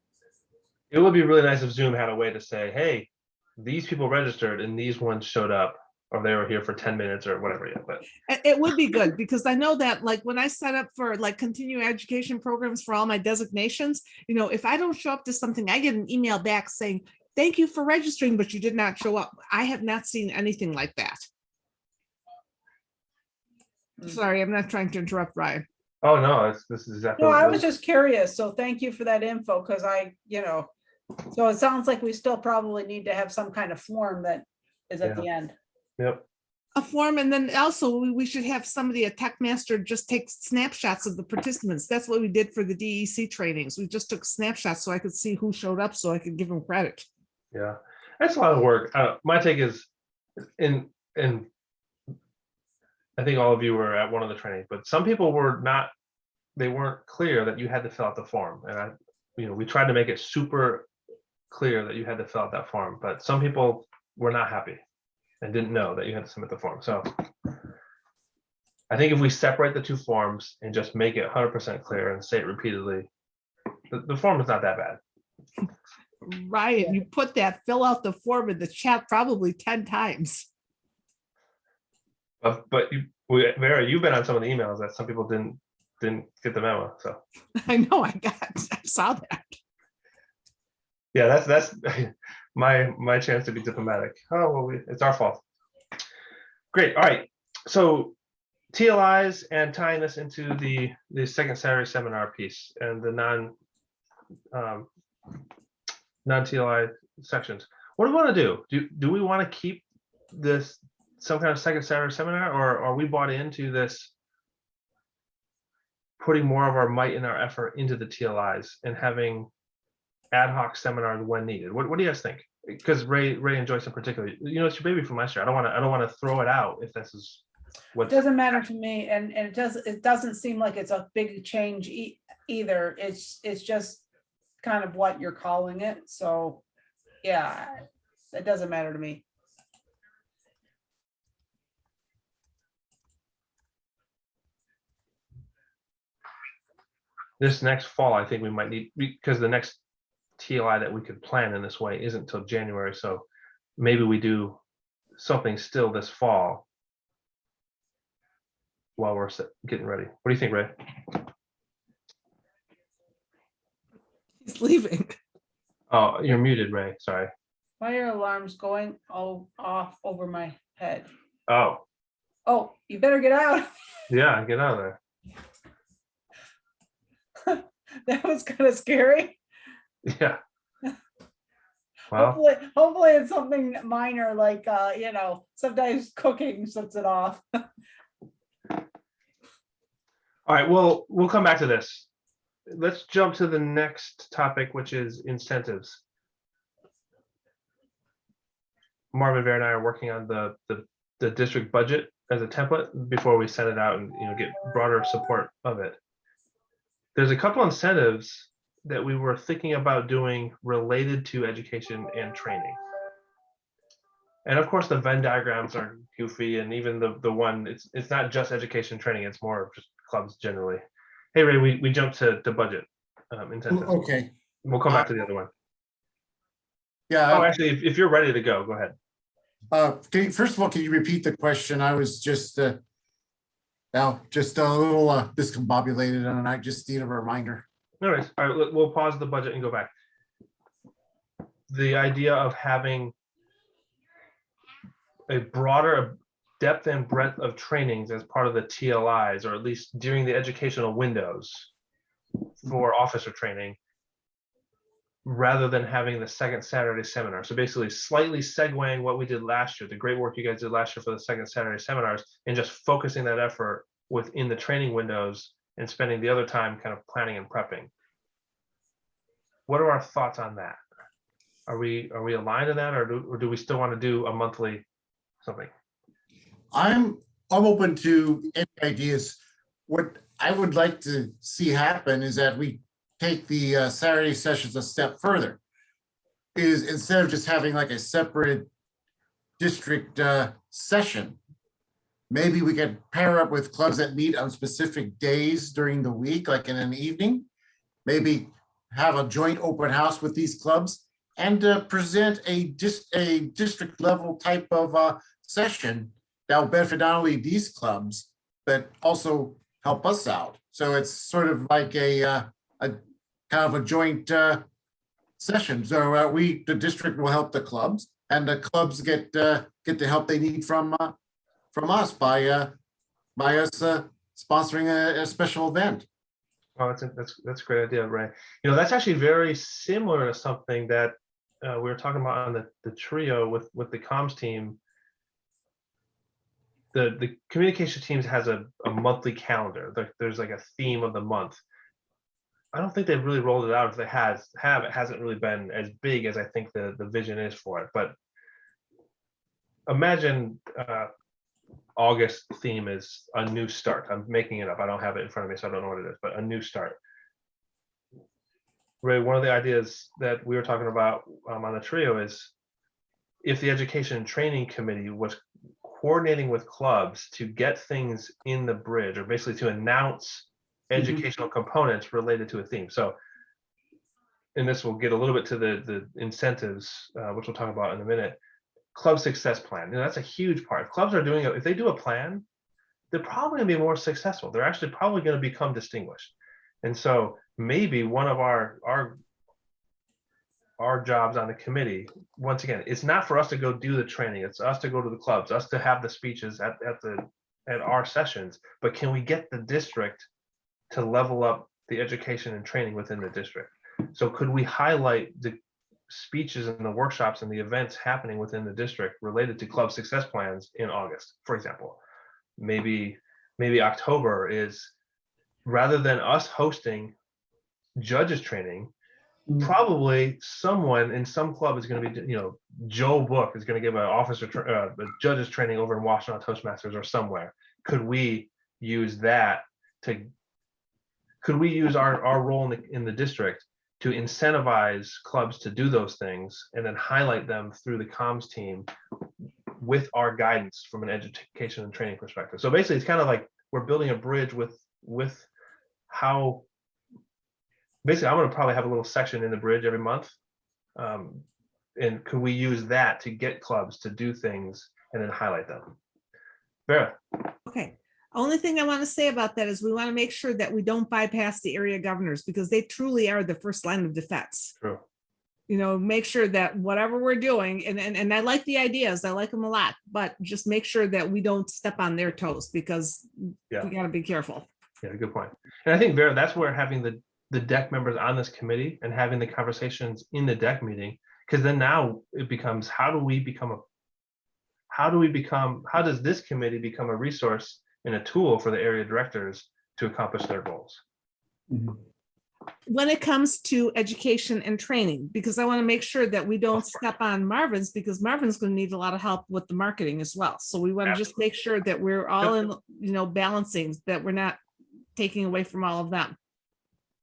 S1: It would be really nice if Zoom had a way to say, hey, these people registered and these ones showed up, or they were here for 10 minutes or whatever. Yeah, but
S2: It would be good because I know that like when I set up for like continuing education programs for all my designations, if I don't show up to something, I get an email back saying, thank you for registering, but you did not show up. I have not seen anything like that.
S3: Mm.
S2: Sorry, I'm not trying to interrupt Ryan.
S1: oh no, this is exactly
S3: no,
S1: what
S3: I
S1: it
S3: was
S1: is.
S3: just curious, so thank you for that info, because so it sounds like we still probably need to have some kind of form that is at the end.
S1: Yep.
S2: A form, and then also we should have somebody, a tech master, just take snapshots of the participants. That's what we did for the DEC trainings. We just took snapshots so I could see who showed up so I could give them credit.
S1: Yeah, that's a lot of work. My take is, in I think all of you were at one of the trainings, but some people were not. They weren't clear that you had to fill out the form, and we tried to make it super clear that you had to fill out that form, but some people were not happy and didn't know that you had to submit the form. So I think if we separate the two forms and just make it 100% clear and say it repeatedly, the form is not that bad.
S2: Ryan, you put that fill out the form in the chat probably 10 times.
S1: But Vera, you've been on some of the emails that some people didn't get the memo. So
S2: I know, I saw that.
S1: yeah, that's my chance to be diplomatic. Oh well, it's our fault. Great. All right. So TLIs and tying this into the second Saturday seminar piece and the non-TLI sections. What do we want to do? Do we want to keep this some kind of second Saturday seminar, or are we bought into this putting more of our might and our effort into the TLIs and having ad hoc seminars when needed? What do you guys think? Because Ray and Joyce in particular, it's your baby from last year. I don't want to throw it out if this is what.
S3: It doesn't matter to me, and it doesn't seem like it's a big change either. It's just kind of what you're calling it. So yeah, it doesn't matter to me.
S1: This next fall, I think we might need, because the next TLI that we could plan in this way isn't until January. So maybe we do something still this fall while we're getting ready. What do you think, Ray?
S2: He's leaving.
S1: Oh, you're muted, Ray. Sorry.
S3: Why are alarms going off over my head?
S1: Oh,
S3: You better get out.
S1: yeah, get out of there.
S3: That was kind of scary.
S1: Yeah. Well,
S3: Hopefully it's something minor, like sometimes cooking sets it off.
S1: all right. Well, we'll come back to this. Let's jump to the next topic, which is incentives. Marvin, Vera, and I are working on the district budget as a template before we send it out and get broader support of it. There's a couple incentives that we were thinking about doing related to education and training. And of course, the Venn diagrams are goofy, and even the one, it's not just education training, it's more of just clubs generally. Hey, Ray, we jumped to budget incentives.
S5: Okay.
S1: We'll come back to the other one.
S5: Yeah.
S1: Oh, actually, if you're ready to go ahead.
S5: First of all, can you repeat the question? I was just just a little discombobulated, and I just need a reminder.
S1: No worries. All right, we'll pause the budget and go back. The idea of having a broader depth and breadth of trainings as part of the TLIs, or at least during the educational windows for officer training, rather than having the second Saturday seminar. So basically slightly segueing what we did last year, the great work you guys did last year for the second Saturday seminars, and just focusing that effort within the training windows and spending the other time kind of planning and prepping. What are our thoughts on that? Are we aligned to that, or do we still want to do a monthly something?
S5: I'm open to any ideas. What I would like to see happen is that we take the Saturday sessions a step further. Is instead of just having like a separate district session, maybe we could pair up with clubs that meet on specific days during the week, like in an evening. Maybe have a joint open house with these clubs and present a district level type of session that will benefit not only these clubs, but also help us out. So it's sort of like a kind of a joint session. So the district will help the clubs, and the clubs get the help they need from us by us sponsoring a special event.
S1: Oh, that's a great idea, Ray. You know, that's actually very similar to something that we were talking about on the trio with the comms team. The communication teams has a monthly calendar. There's like a theme of the month. I don't think they've really rolled it out. If they have, it hasn't really been as big as I think the vision is for it. But imagine August theme is a new start. I'm making it up. I don't have it in front of me, so I don't know what it is, but a new start. Ray, one of the ideas that we were talking about on the trio is if the Education and Training Committee was coordinating with clubs to get things in the bridge, or basically to announce educational components related to a theme. So, and this will get a little bit to the incentives, which we'll talk about in a minute. Club success plan, you know, that's a huge part. If clubs are doing it, if they do a plan, they're probably going to be more successful. They're actually probably going to become distinguished. And so maybe one of our jobs on the committee, once again, it's not for us to go do the training. It's us to go to the clubs, us to have the speeches at our sessions. But can we get the district to level up the education and training within the district? So could we highlight the speeches and the workshops and the events happening within the district related to club success plans in August, for example? Maybe October is, rather than us hosting judges training, probably someone in some club is going to be, you know, Joe Book is going to give a judges training over in Washington Toastmasters or somewhere. Could we use that could we use our role in the district to incentivize clubs to do those things and then highlight them through the comms team with our guidance from an education and training perspective? So basically, it's kind of like we're building a bridge with how, basically, I'm going to probably have a little section in the bridge every month. And could we use that to get clubs to do things and then highlight them? Vera.
S2: Okay. Only thing I want to say about that is we want to make sure that we don't bypass the area governors, because they truly are the first line of defense.
S1: True.
S2: You know, make sure that whatever we're doing, and I like the ideas, I like them a lot, but just make sure that we don't step on their toes, because we got to be careful.
S1: Yeah, good point. And I think, Vera, that's where having the deck members on this committee and having the conversations in the deck meeting, because then now it becomes, how does this committee become a resource and a tool for the area directors to accomplish their goals?
S2: When it comes to education and training, because I want to make sure that we don't step on Marvin's, because Marvin's going to need a lot of help with the marketing as well. So we want to just make sure that we're all in, you know, balancing, that we're not taking away from all of them.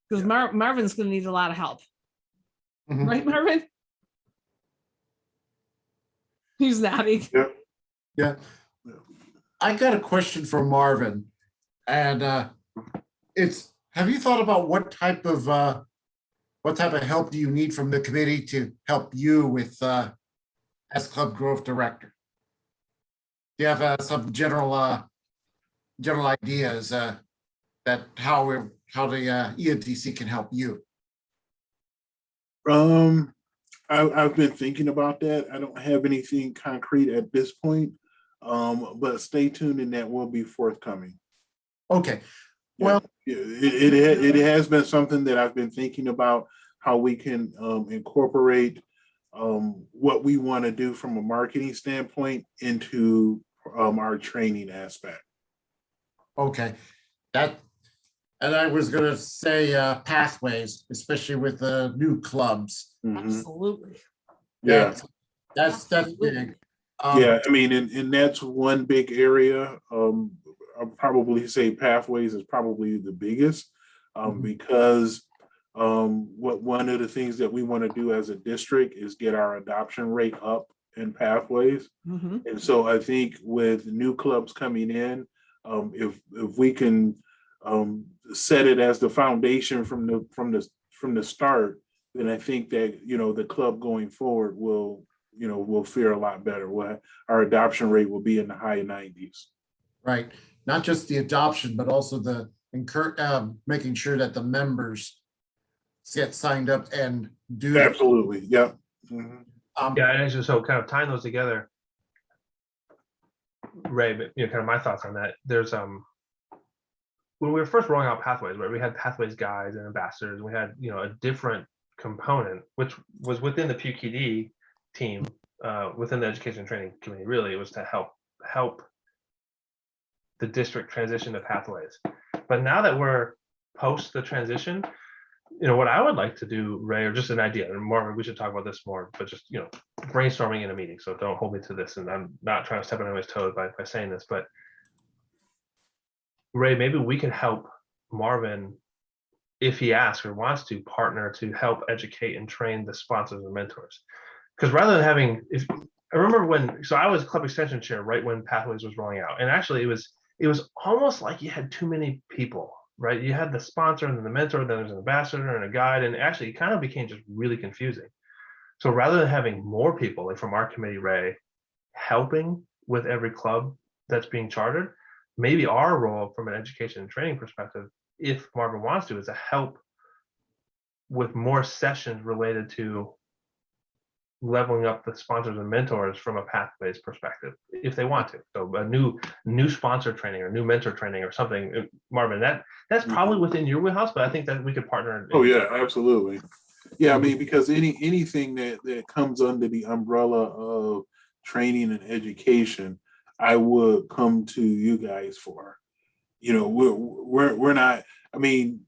S2: Because Marvin's going to need a lot of help. Right, Marvin? He's nodding.
S5: Yeah. I got a question for Marvin, and have you thought about what type of help do you need from the committee to help you with as club growth director? Do you have some general ideas that how the E&TC can help you?
S4: I've been thinking about that. I don't have anything concrete at this point. But stay tuned, and that will be forthcoming.
S5: Okay.
S4: Well, it has been something that I've been thinking about, how we can incorporate what we want to do from a marketing standpoint into our training aspect.
S5: Okay. And I was going to say pathways, especially with the new clubs.
S2: Absolutely.
S4: Yeah.
S5: That's big.
S4: Yeah, I mean, and that's one big area. I'll probably say pathways is probably the biggest, because one of the things that we want to do as a district is get our adoption rate up in pathways. And so I think with new clubs coming in, if we can set it as the foundation from from the start, then I think that, the club going forward will fare a lot better. Our adoption rate will be in the high 90s.
S5: Right, not just the adoption, but also the making sure that the members get signed up and do.
S4: Absolutely, yep. Mhm.
S1: Yeah, and actually, so kind of tying those together, Ray, but kind of my thoughts on that. There's when we were first rolling out pathways, right, we had pathways guides and ambassadors. We had a different component which was within the PQD team, within the education and training committee. Really, it was to help the district transition to pathways. But now that we're post the transition, what I would like to do, Ray, or just an idea, and Marvin, we should talk about this more, but just brainstorming in a meeting. So don't hold me to this, and I'm not trying to step on anybody's toes by saying this, but Ray, maybe we can help Marvin, if he asks or wants to, partner to help educate and train the sponsors and mentors. Because rather than having, I remember so I was club extension chair right when Pathways was rolling out, and actually it was almost like you had too many people, right? You had the sponsor and then the mentor, then there's an ambassador and a guide, and actually it kind of became just really confusing. So rather than having more people, like from our committee, Ray, helping with every club that's being chartered, maybe our role from an education and training perspective, if Marvin wants to, is to help with more sessions related to leveling up the sponsors and mentors from a pathways perspective, if they want to. So a new sponsor training or new mentor training or something, Marvin, that's probably within your wheelhouse, but I think that we could partner.
S4: Oh yeah, absolutely. Yeah, I mean, because anything that comes under the umbrella of training and education, I would come to you guys for. We're not, I mean,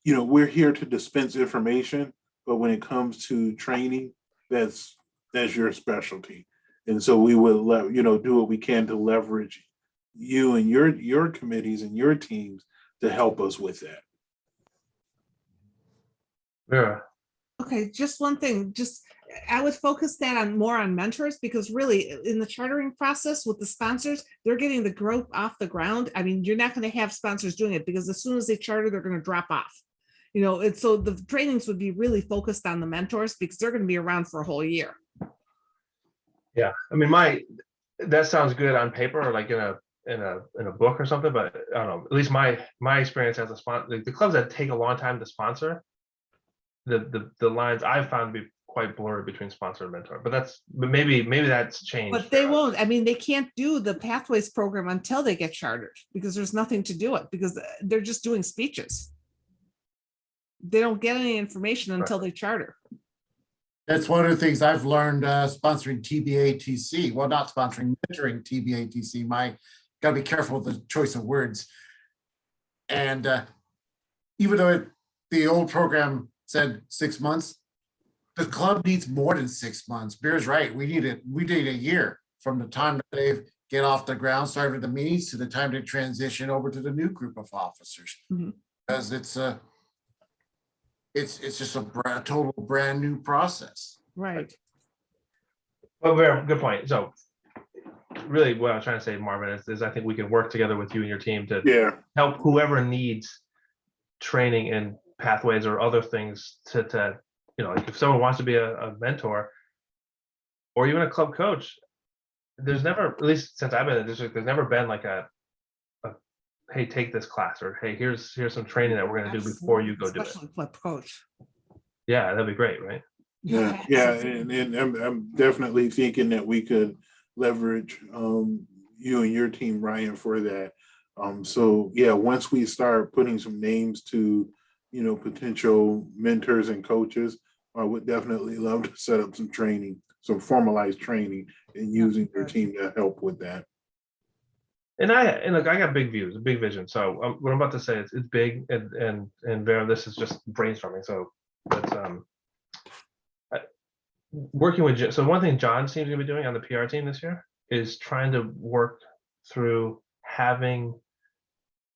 S4: we're here to dispense information, but when it comes to training, that's your specialty. And so we would do what we can to leverage you and your committees and your teams to help us with that.
S1: Yeah.
S2: Okay, just one thing, I would focus that more on mentors, because really in the chartering process with the sponsors, they're getting the growth off the ground. I mean, you're not going to have sponsors doing it because as soon as they charter, they're going to drop off. And so the trainings would be really focused on the mentors because they're going to be around for a whole year.
S1: Yeah, I mean, that sounds good on paper, or like in a book or something, but I don't know. At least my experience as a sponsor, the clubs that take a long time to sponsor, the lines I've found to be quite blurry between sponsor and mentor. But maybe that's changed.
S2: But they won't. I mean, they can't do the Pathways program until they get chartered because there's nothing to do it because they're just doing speeches. They don't get any information until they charter.
S5: That's one of the things I've learned sponsoring TBATC. Well, not sponsoring, mentoring TBATC. Got to be careful with the choice of words. And even though the old program said 6 months, the club needs more than 6 months. Bear's right. We need a year from the time that they get off the ground, started the meetings, to the time they transition over to the new group of officers.
S2: Mm-hmm.
S5: Because it's just a total brand new process.
S2: Right.
S1: Well, very good point. So really what I'm trying to say, Marvin, is I think we can work together with you and your team to help whoever needs training in pathways or other things to like if someone wants to be a mentor or even a club coach, there's never, at least since I've been in the district, there's never been like a hey, take this class, or hey, here's some training that we're going to do before you go do it.
S2: Especially club coach.
S1: Yeah, that'd be great, right?
S4: Yeah, and I'm definitely thinking that we could leverage you and your team, Ryan, for that. So yeah, once we start putting some names to potential mentors and coaches, I would definitely love to set up some training, some formalized training, and using your team to help with that.
S1: And look, I got big views, a big vision. So what I'm about to say, it's big, and Vera, this is just brainstorming. So that's working with. So one thing John seems to be doing on the PR team this year is trying to work through having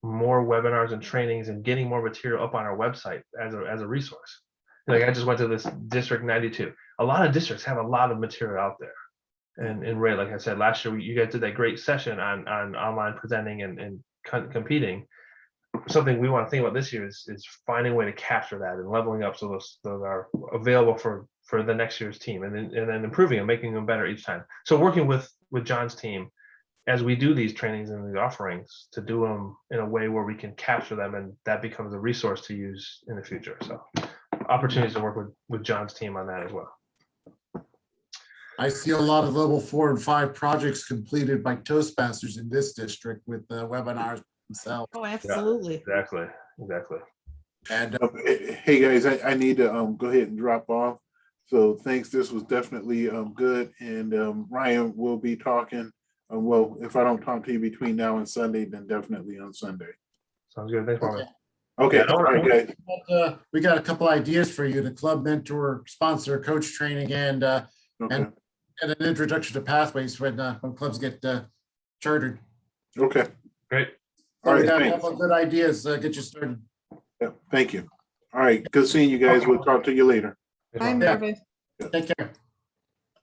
S1: more webinars and trainings and getting more material up on our website as a resource. Like I just went to this District 92. A lot of districts have a lot of material out there. And Ray, like I said, last year, you guys did that great session on online presenting and competing. something we want to think about this year is finding a way to capture that and leveling up so those are available for the next year's team, and then improving and making them better each time. So working with John's team as we do these trainings and these offerings to do them in a way where we can capture them, and that becomes a resource to use in the future. So opportunities to work with John's team on that as well.
S5: I see a lot of level 4 and 5 projects completed by Toastmasters in this district with the webinars themselves.
S2: Oh, absolutely.
S1: Exactly.
S5: And
S4: Hey, guys, I need to go ahead and drop off. So thanks. This was definitely good. And Ryan will be talking. Well, if I don't talk to you between now and Sunday, then definitely on Sunday.
S1: Sounds good. Thanks, Marvin.
S4: Okay.
S1: Yeah,
S4: All right, guys.
S5: we got a couple ideas for you: the club mentor, sponsor, coach training, and
S4: Okay.
S5: and an introduction to pathways when clubs get chartered.
S4: Okay.
S1: Great.
S5: So
S4: All
S5: we
S4: right,
S5: got a
S4: thanks.
S5: couple of good ideas. Get you started.
S4: Yeah, thank you. All right. Good seeing you guys. We'll talk to you later.
S2: Bye,
S5: Yeah.
S2: Marvin.
S5: Take care.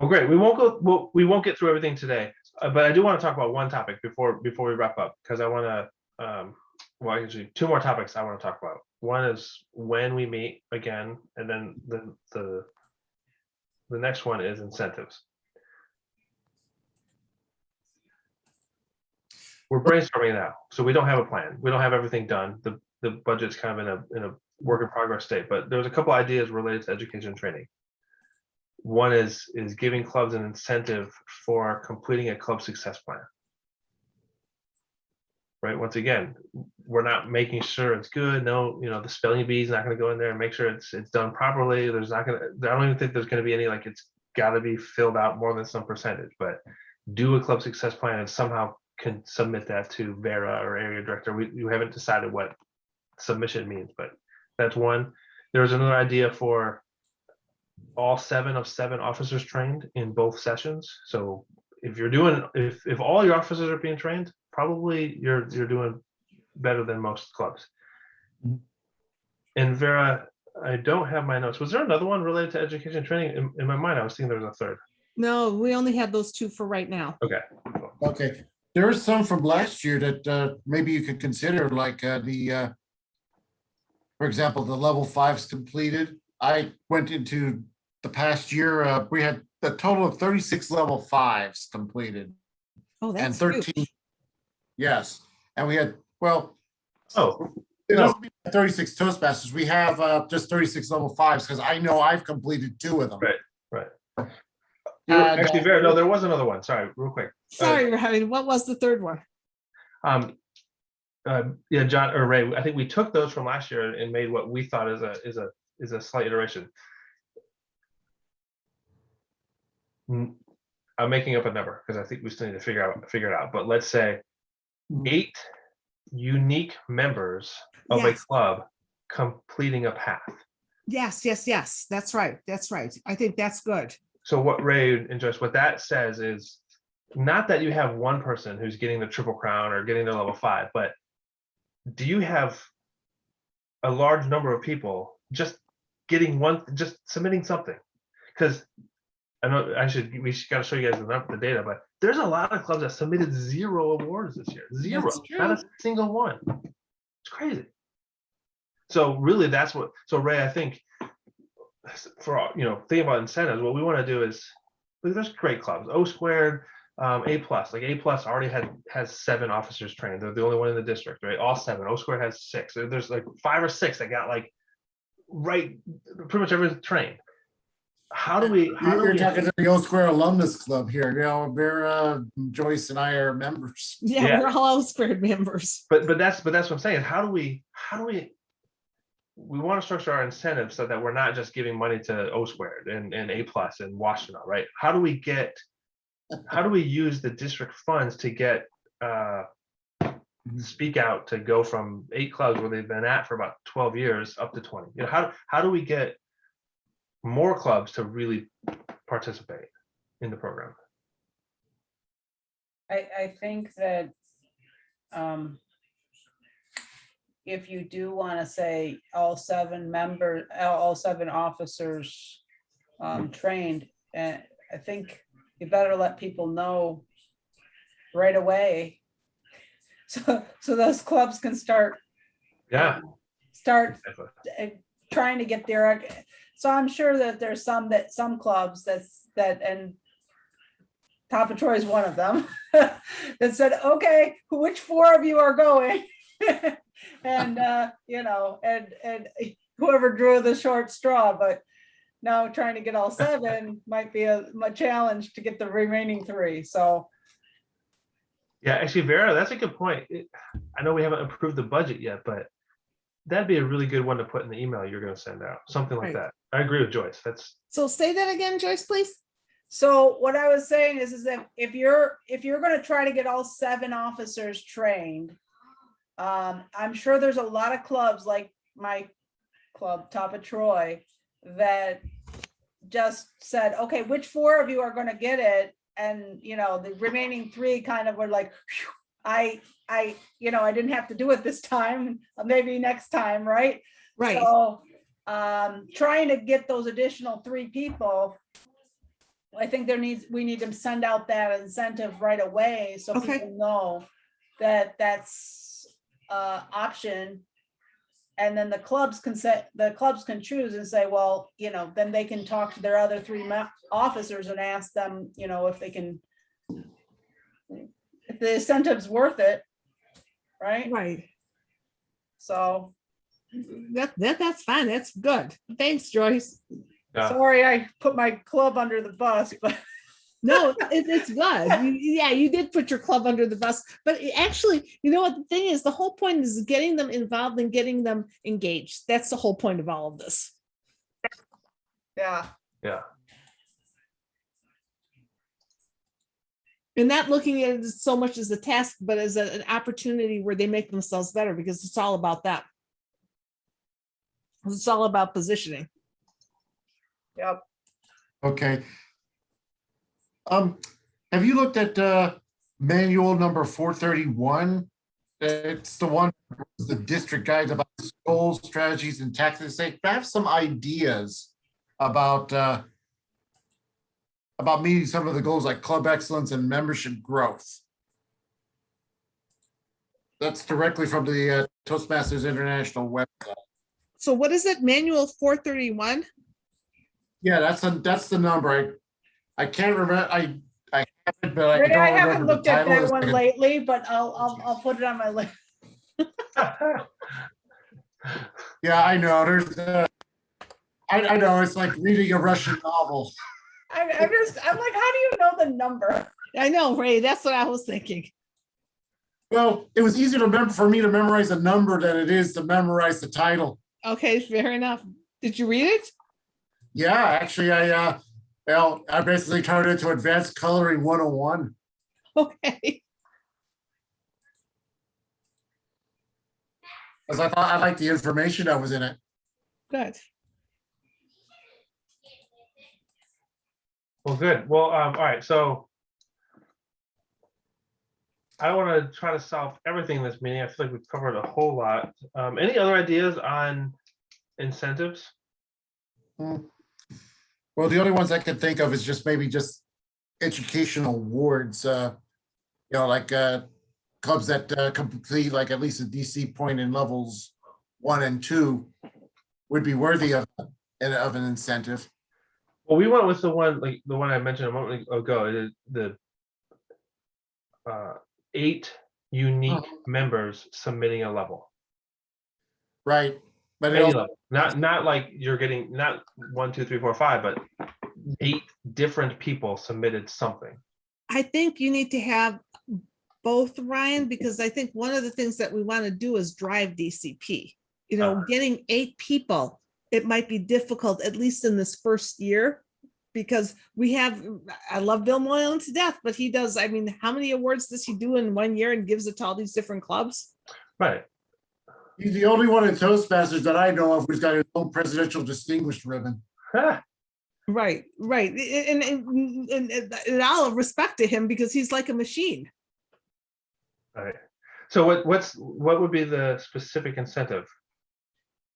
S1: Well, great. We won't get through everything today, but I do want to talk about one topic before we wrap up, because I want to. Well, actually, two more topics I want to talk about. One is when we meet again, and then the next one is incentives. We're brainstorming now, so we don't have a plan. We don't have everything done. The budget's kind of in a work in progress state, but there's a couple ideas related to education and training. One is giving clubs an incentive for completing a club success plan. Right. Once again, we're not making sure it's good. No, the spelling bee is not going to go in there and make sure it's done properly. There's not going to. I don't even think there's going to be any like it's got to be filled out more than some percentage. But do a club success plan and somehow can submit that to Vera or area director. We haven't decided what submission means, but that's one. There's another idea for all 7 of 7 officers trained in both sessions. So if you're doing, if all your officers are being trained, probably you're doing better than most clubs. And Vera, I don't have my notes. Was there another one related to education and training? In my mind, I was thinking there was a third.
S2: No, we only have those 2 for right now.
S1: Okay.
S5: Okay. There is some from last year that maybe you could consider, like for example, the level 5s completed. I went into the past year, we had a total of 36 level 5s completed.
S2: Oh,
S5: And
S2: that's
S5: 13.
S2: huge.
S5: Yes. And we had, well,
S1: Oh,
S5: it doesn't mean 36 Toastmasters. We have just 36 level 5s because I know I've completed 2 of them.
S1: right.
S5: And,
S1: Actually, Vera, no, there was another one. Sorry, real quick.
S2: Sorry, Ryan, what was the third one?
S1: Yeah, John or Ray, I think we took those from last year and made what we thought is a slight iteration. I'm making up a number because I think we still need to figure it out. But let's say 8 unique members of a
S2: Yes.
S1: club completing a path.
S2: Yes. That's right. I think that's good.
S1: So what Ray and Joyce, what that says is not that you have one person who's getting the triple crown or getting their level 5, but do you have a large number of people just getting just submitting something? Because I know we got to show you guys the data, but there's a lot of clubs that submitted 0 awards this year. 0,
S2: That's
S1: not a
S2: true.
S1: single one. It's crazy. So really, that's what. So Ray, I think for thinking about incentives, what we want to do is there's great clubs. O squared, A plus, like A plus already has 7 officers trained. They're the only one in the district, right? All 7. O squared has 6. There's like 5 or 6 that got like pretty much everyone's trained. How do we?
S5: You're talking to the Old Square Alumnus Club here. Vera, Joyce, and I are members.
S2: Yeah, we're all squared members.
S1: But that's what I'm saying. How do we want to structure our incentives so that we're not just giving money to O squared and A plus and Washington, right? How do we use the district funds to get Speak Out to go from 8 clubs where they've been at for about 12 years up to 20? How do we get more clubs to really participate in the program?
S3: I think that if you do want to say all 7 officers trained, and I think you better let people know right away, so those clubs can start
S1: Yeah.
S3: Start
S1: Exactly.
S3: trying to get there. So I'm sure that there's some clubs and Top of Troy is one of them that said, okay, which 4 of you are going? And and whoever drew the short straw, but now trying to get all 7 might be a challenge to get the remaining 3. So
S1: Yeah, actually, Vera, that's a good point. I know we haven't approved the budget yet, but that'd be a really good one to put in the email you're going to send out, something like
S2: Right.
S1: that. I agree with Joyce. That's
S2: So say that again, Joyce, please.
S3: So what I was saying is that if you're going to try to get all 7 officers trained, I'm sure there's a lot of clubs like my club, Top of Troy, that just said, okay, which 4 of you are going to get it? And, the remaining 3 kind of were like, "Phew, I didn't have to do it this time, maybe next time, right?
S2: Right.
S3: So trying to get those additional 3 people, I think we need to send out that incentive right away so
S2: Okay.
S3: people know that that's option. And then the clubs can choose and say, well, then they can talk to their other 3 officers and ask them, if they can, if the incentive's worth it, right?
S2: Right.
S3: So
S2: That's fine. That's good. Thanks, Joyce.
S1: yeah.
S3: sorry, I put my club under the bus, but
S2: No, it's good. You did put your club under the bus, but actually, you know what the thing is? The whole point is getting them involved and getting them engaged. That's the whole point of all of this.
S3: yeah.
S1: Yeah.
S2: And not looking at it so much as a task, but as an opportunity where they make themselves better, because it's all about that. It's all about positioning.
S3: Yep.
S5: Okay. Have you looked at manual number 431? It's the one, the district guides about goals, strategies, and tactics. They have some ideas about meeting some of the goals like club excellence and membership growth. That's directly from the Toastmasters International website.
S2: So what is it? Manual 431?
S5: Yeah, that's the number. I can't remember. I have it, but I
S3: Ray,
S5: don't
S3: I
S5: remember
S3: haven't
S5: the
S3: looked at
S5: title.
S3: that
S5: It's
S3: one
S5: like a-
S3: lately, but I'll put it on my list.
S5: Yeah, I know. There's I know it's like reading a Russian novel.
S3: I'm like, how do you know the number?
S2: I know, Ray, that's what I was thinking.
S5: Well, it was easier to remember for me to memorize a number than it is to memorize the title.
S2: Okay, fair enough. Did you read it?
S5: Yeah, actually, I basically turned it into Advanced Coloring 101.
S2: Okay.
S5: Because I thought I liked the information that was in it.
S2: Good.
S1: Well, good. Well, all right. So I want to try to solve everything in this meeting. I feel like we've covered a whole lot. Any other ideas on incentives?
S5: Well, the only ones I can think of is just maybe just educational awards, like clubs that complete like at least a DC point in levels 1 and 2 would be worthy of an incentive.
S1: Well, we went with the one I mentioned a moment ago. The 8 unique members submitting a level.
S5: Right. But it
S1: Any
S5: also,
S1: level. Not like you're getting not 1, 2, 3, 4, 5, but 8 different people submitted something.
S2: I think you need to have both, Ryan, because I think one of the things that we want to do is drive DCP. Getting 8 people, it might be difficult, at least in this first year, because I love Bill Moylan to death, but he does, how many awards does he do in 1 year and gives it to all these different clubs?
S1: Right.
S5: he's the only one in Toastmasters that I know of who's got his own presidential distinguished ribbon.
S2: Right. And all respect to him, because he's like a machine.
S1: Right. So what would be the specific incentive?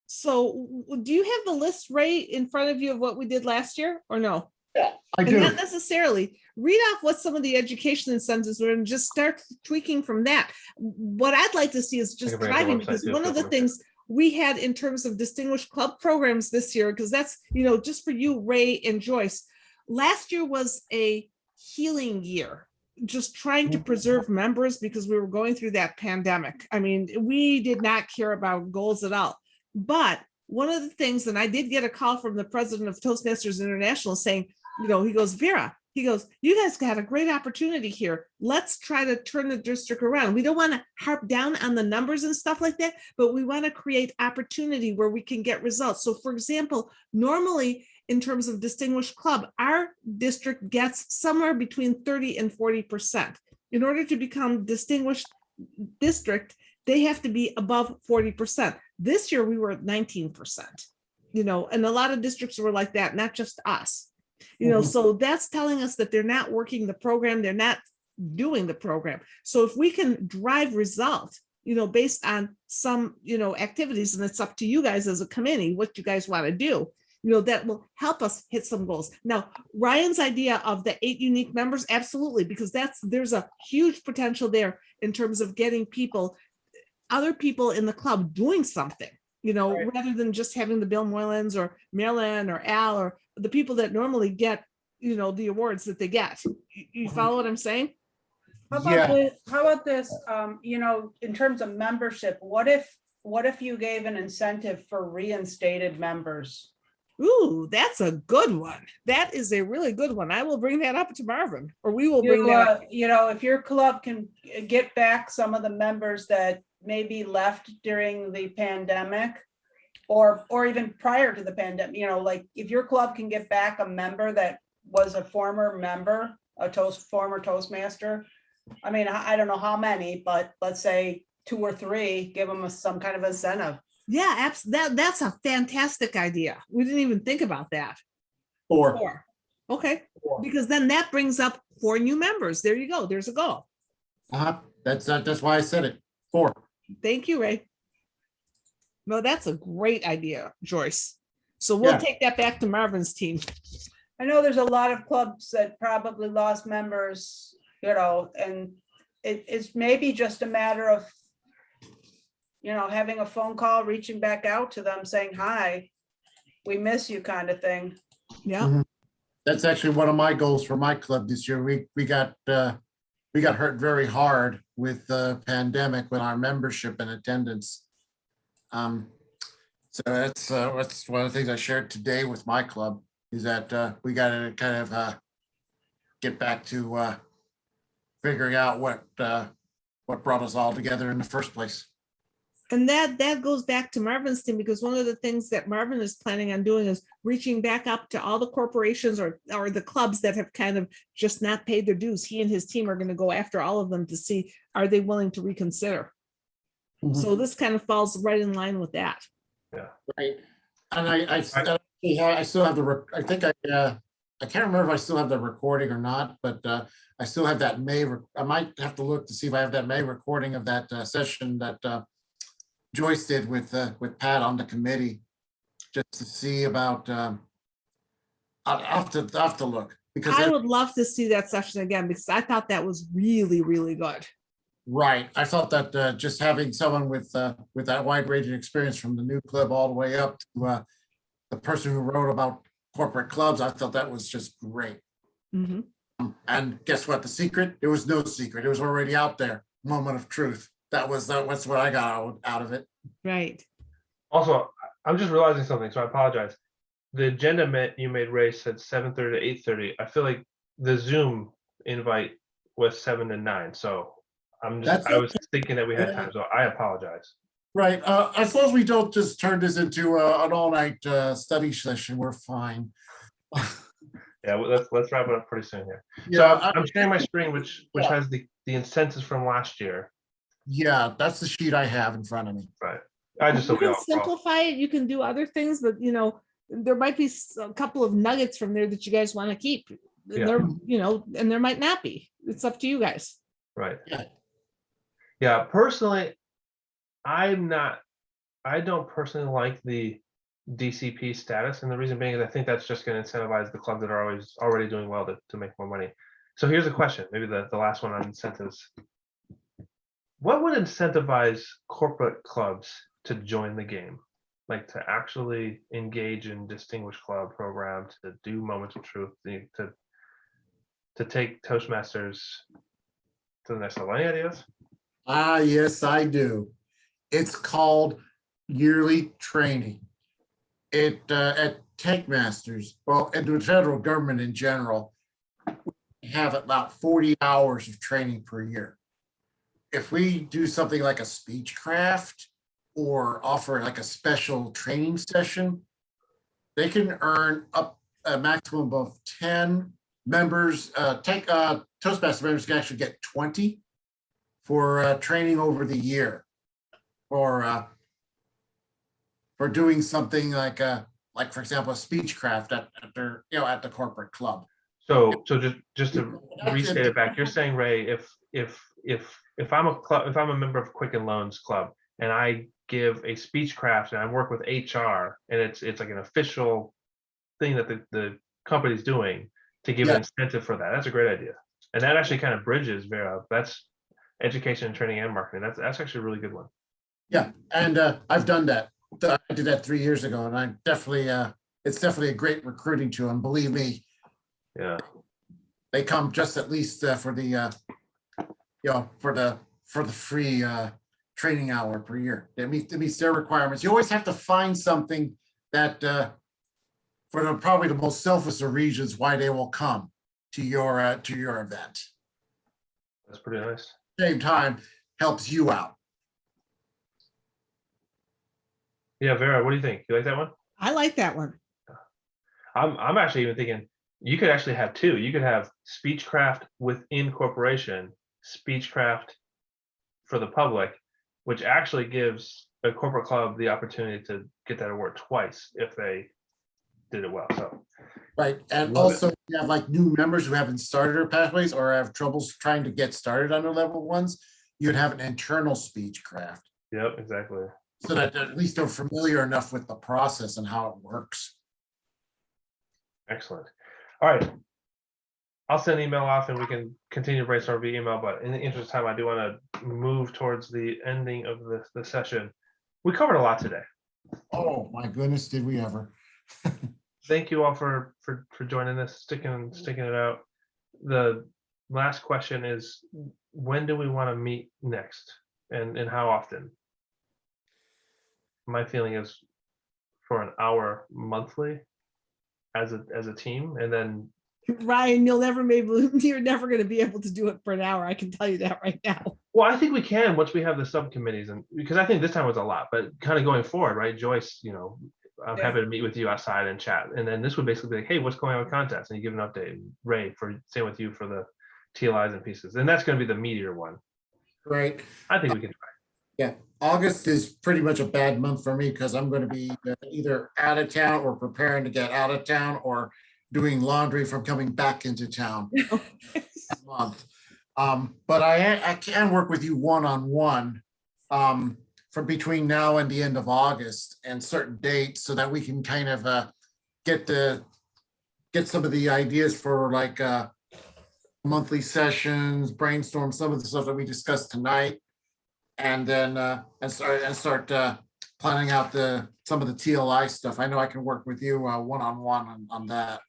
S2: So do you have the list, Ray, in front of you of what we did last year or no?
S5: I
S2: And
S5: do.
S2: not necessarily read off what some of the education incentives were and just start tweaking from that. What I'd like to see is
S1: I
S2: just
S1: can bring up the
S2: driving,
S1: website
S2: because
S1: too,
S2: one
S1: if
S2: of
S1: you
S2: the
S1: want me to.
S2: things we had in terms of distinguished club programs this year, because that's, just for you, Ray and Joyce, last year was a healing year, just trying to preserve members because we were going through that pandemic. I mean, we did not care about goals at all. But one of the things, and I did get a call from the president of Toastmasters International saying, he goes, Vera, he goes, you guys got a great opportunity here. Let's try to turn the district around. We don't want to harp down on the numbers and stuff like that, but we want to create opportunity where we can get results. So for example, normally in terms of distinguished club, our district gets somewhere between 30 and 40%. In order to become distinguished district, they have to be above 40%. This year we were at 19%, and a lot of districts were like that, not just us. So that's telling us that they're not working the program, they're not doing the program. So if we can drive result, based on some, activities, and it's up to you guys as a committee, what you guys want to do, that will help us hit some goals. Now, Ryan's idea of the 8 unique members, absolutely, because there's a huge potential there in terms of getting other people in the club doing something,
S3: Right.
S2: rather than just having the Bill Moylan's or Marilyn or Al or the people that normally get, the awards that they get. You follow what I'm saying?
S3: How about this, in terms of membership, what if you gave an incentive for reinstated members?
S2: Ooh, that's a good one. That is a really good one. I will bring that up to Marvin, or we will bring that up.
S3: If your club can get back some of the members that maybe left during the pandemic or even prior to the pandemic, like if your club can get back a member that was a former member, former Toastmaster. I mean, I don't know how many, but let's say 2 or 3, give them some kind of incentive.
S2: Yeah, that's a fantastic idea. We didn't even think about that. 4. Okay, because then that brings up 4 new members. There you go. There's a goal.
S5: That's why I said it. 4.
S2: Thank you, Ray. No, that's a great idea, Joyce. So we'll take that back to Marvin's team.
S3: I know there's a lot of clubs that probably lost members, and it's maybe just a matter of, having a phone call, reaching back out to them saying, hi, we miss you, kind of thing.
S2: Yeah.
S5: That's actually one of my goals for my club this year. We got hurt very hard with the pandemic with our membership and attendance. So that's one of the things I shared today with my club, is that we got to kind of get back to figuring out what brought us all together in the first place.
S2: And that goes back to Marvin's team, because one of the things that Marvin is planning on doing is reaching back up to all the corporations or the clubs that have kind of just not paid their dues. He and his team are going to go after all of them to see, are they willing to reconsider? So this kind of falls right in line with that.
S1: Yeah.
S5: Right. And I still have I think I can't remember if I still have the recording or not, but I still have that I might have to look to see if I have that May recording of that session that Joyce did with Pat on the committee, just to see about, I'll have to look, because
S2: I would love to see that session again, because I thought that was really, really good.
S5: right. I thought that just having someone with that wide ranging experience from the new club all the way up to the person who wrote about corporate clubs, I thought that was just great.
S2: Mhm.
S5: And guess what? The secret? It was no secret. It was already out there. Moment of truth. That's what I got out of it.
S2: Right.
S1: Also, I'm just realizing something, so I apologize. The agenda you made, Ray, said 7:30 to 8:30. I feel like the Zoom invite was 7 to 9. So I was thinking that we had time, so I apologize.
S5: Right. As long as we don't just turn this into an all-night study session, we're fine.
S1: Yeah, let's wrap it up pretty soon here.
S5: Yeah,
S1: so I'm sharing my screen, which has the incentives from last year.
S5: Yeah, that's the sheet I have in front of me.
S1: Right. I just
S2: You
S1: hope we
S2: can
S1: all
S2: simplify it. You can do other things, but there might be a couple of nuggets from there that you guys want to keep.
S1: Yeah.
S2: There, and there might not be. It's up to you guys.
S1: right.
S5: Yeah.
S1: Yeah. Personally, I don't personally like the DCP status, and the reason being is I think that's just going to incentivize the clubs that are already doing well to make more money. So here's a question, maybe the last one on incentives. What would incentivize corporate clubs to join the game? Like to actually engage in distinguished club program, to do moments of truth, to take Toastmasters to the next level. Any ideas?
S5: Yes, I do. It's called yearly training. It at Tankmasters, well, and the federal government in general, we have about 40 hours of training per year. If we do something like a speechcraft or offer like a special training session, they can earn up a maximum of 10 members. Toastmaster members can actually get 20 for training over the year, or for doing something like for example, a speechcraft at the corporate club.
S1: So just to
S5: That's
S1: restate it back, you're saying, Ray, if I'm a member of Quicken Loans Club and I give a speechcraft and I work with HR and it's like an official thing that the company's doing to give an incentive for that. That's a great idea. And that actually kind of bridges Vera. That's education and training and marketing. That's actually a really good one.
S5: Yeah, and I've done that. I did that 3 years ago, and I definitely it's definitely a great recruiting tool. And believe me,
S1: Yeah.
S5: they come just at least for the for the free training hour per year. It meets their requirements. You always have to find something that for probably the most selfish of reasons why they will come to your event.
S1: That's pretty nice.
S5: Same time helps you out.
S1: Yeah, Vera, what do you think? You like that one?
S2: I like that one.
S1: I'm actually even thinking you could actually have two. You could have speechcraft within corporation, speechcraft for the public, which actually gives a corporate club the opportunity to get that award twice if they did it well. So
S5: Right, and
S1: Love
S5: also you have like new members who haven't started their pathways or have troubles trying to get started on their level ones. You'd have an internal speechcraft
S1: yep, exactly.
S5: so that at least they're familiar enough with the process and how it works.
S1: Excellent. All right. I'll send an email off and we can continue to brainstorm via email, but in the interest of time, I do want to move towards the ending of the session. We covered a lot today.
S5: Oh my goodness, did we ever?
S1: Thank you all for joining this, sticking it out. The last question is, when do we want to meet next and how often? My feeling is for an hour monthly as a team, and then
S2: Ryan, you're never going to be able to do it for an hour. I can tell you that right now.
S1: well, I think we can once we have the subcommittees, and because I think this time was a lot, but kind of going forward, right, Joyce, I'm happy to meet with you outside and chat, and then this would basically be like, hey, what's going on with contests, and you give an update. And Ray, same with you for the TLIs and pieces, and that's going to be the meatier one.
S5: Right.
S1: I think we can try.
S5: Yeah, August is pretty much a bad month for me because I'm going to be either out of town or preparing to get out of town or doing laundry from coming back into town that month. But I can work with you one-on-one from between now and the end of August and certain dates so that we can kind of get some of the ideas for like monthly sessions, brainstorm some of the stuff that we discussed tonight, and then start planning out some of the TLI stuff. I know I can work with you one-on-one on that.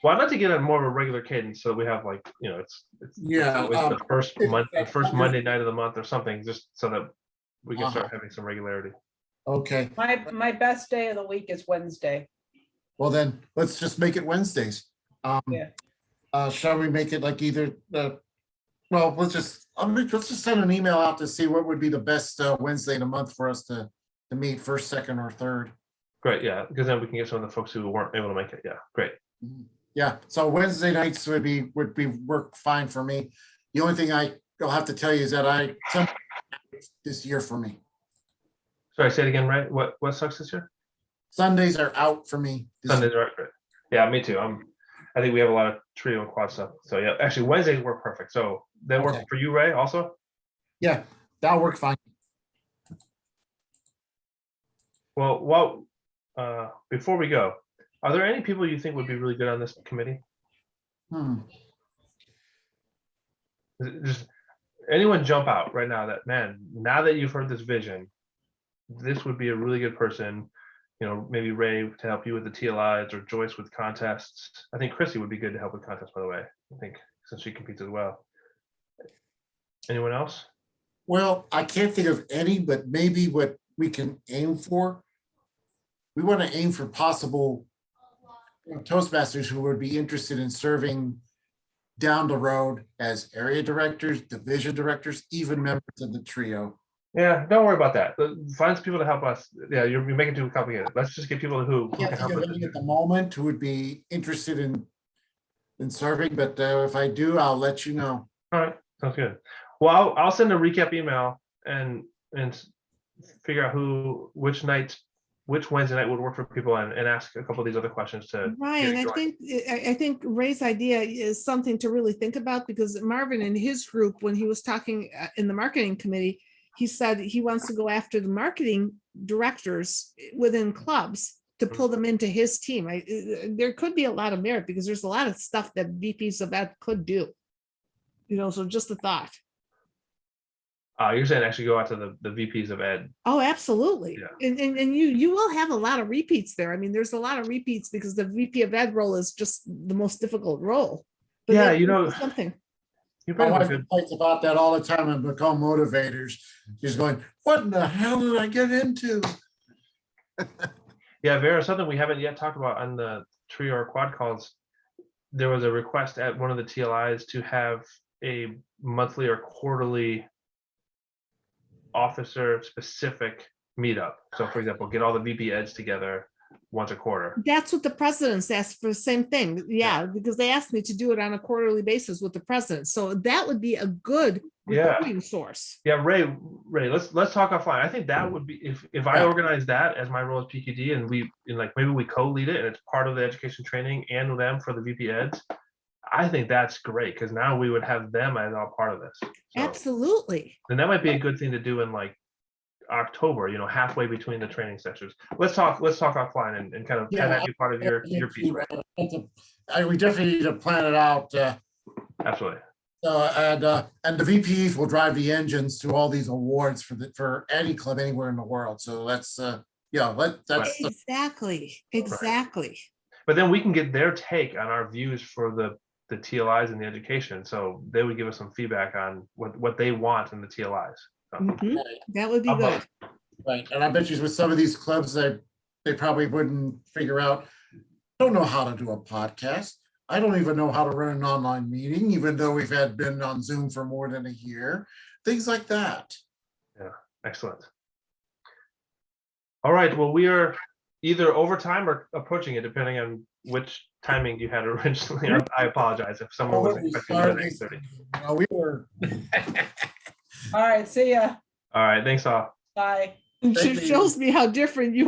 S1: Well, I'd like to get on more of a regular cadence so that we have like, it's
S5: Yeah,
S1: the first Monday night of the month or something, just so that we can start having some regularity.
S5: Okay,
S3: My best day of the week is Wednesday.
S5: well then, let's just make it Wednesdays.
S3: Yeah.
S5: Shall we make it like either, well, let's just send an email out to see what would be the best Wednesday in a month for us to meet, first, second, or third.
S1: Great, yeah, because then we can get some of the folks who weren't able to make it. Yeah, great.
S5: Yeah, so Wednesday nights would work fine for me. The only thing I'll have to tell you is that this year for me.
S1: Sorry, say it again, right? What sucks this year?
S5: Sundays are out for me.
S1: Sundays are great. Yeah, me too. I think we have a lot of trio and quad stuff. So yeah, actually Wednesdays work perfect. So that work for you, Ray, also?
S5: Yeah, that'll work fine.
S1: Well, before we go, are there any people you think would be really good on this committee? Just anyone jump out right now that, man, now that you've heard this vision, this would be a really good person. You know, maybe Ray to help you with the TLIs or Joyce with contests. I think Chrissy would be good to help with contests, by the way. I think since she competes as well. Anyone else?
S5: Well, I can't think of any, but maybe what we can aim for. We want to aim for possible Toastmasters who would be interested in serving down the road as area directors, division directors, even members of the trio.
S1: Yeah, don't worry about that. Find some people to help us. Yeah, you're making it too complicated. Let's just get people who
S5: I
S1: can
S5: can't
S1: help
S5: think
S1: us.
S5: of any at the moment who would be interested in serving, but if I do, I'll let you know.
S1: All right, sounds good. Well, I'll send a recap email and figure out which Wednesday night would work for people and ask a couple of these other questions to
S2: Ryan,
S1: get
S2: I think Ray's idea is something to really think about, because Marvin and his group, when he was talking in the marketing committee, he said he wants to go after the marketing directors within clubs to pull them into his team. There could be a lot of merit because there's a lot of stuff that VPs of ed could do. You know, so just a thought.
S1: You're saying actually go out to the VPs of ed.
S2: Oh, absolutely.
S1: Yeah.
S2: And you will have a lot of repeats there. I mean, there's a lot of repeats because the VP of ed role is just the most difficult role. But
S1: Yeah,
S2: that
S1: you
S2: could
S1: know,
S2: be something.
S1: you
S5: My
S1: bring up a
S5: wife
S1: good.
S5: complains about that all the time and become motivators. She's going, what in the hell did I get into?
S1: Yeah, Vera, something we haven't yet talked about on the trio or quad calls. There was a request at one of the TLIs to have a monthly or quarterly officer specific meetup. So for example, get all the VP eds together once a quarter.
S2: That's what the presidents asked for, the same thing. Yeah, because they asked me to do it on a quarterly basis with the president. So that would be a good
S1: Yeah.
S2: recruiting source.
S1: Yeah, Ray, let's talk offline. I think that would be if I organize that as my role as PQD and maybe we co-lead it and it's part of the education training and them for the VP eds. I think that's great because now we would have them as all part of this. So,
S2: Absolutely.
S1: and that might be a good thing to do in like October, halfway between the training sessions. Let's talk offline and kind of have that be part of your piece. Right?
S5: We definitely need to plan it out.
S1: Absolutely.
S5: And the VPs will drive the engines to all these awards for any club anywhere in the world. So that's
S2: Exactly.
S1: But then we can get their take on our views for the TLIs and the education. So they would give us some feedback on what they want in the TLIs. So,
S2: Mhm. That would be good.
S5: right. And I bet you with some of these clubs they probably wouldn't figure out. Don't know how to do a podcast. I don't even know how to run an online meeting, even though we've been on Zoom for more than a year. Things like that.
S1: Yeah, excellent. All right. Well, we are either over time or approaching it, depending on which timing you had originally. I apologize if someone was expecting it at 8:30.
S5: We were.
S3: All right, see ya.
S1: All right. Thanks all.
S3: Bye.
S2: It just shows me how different you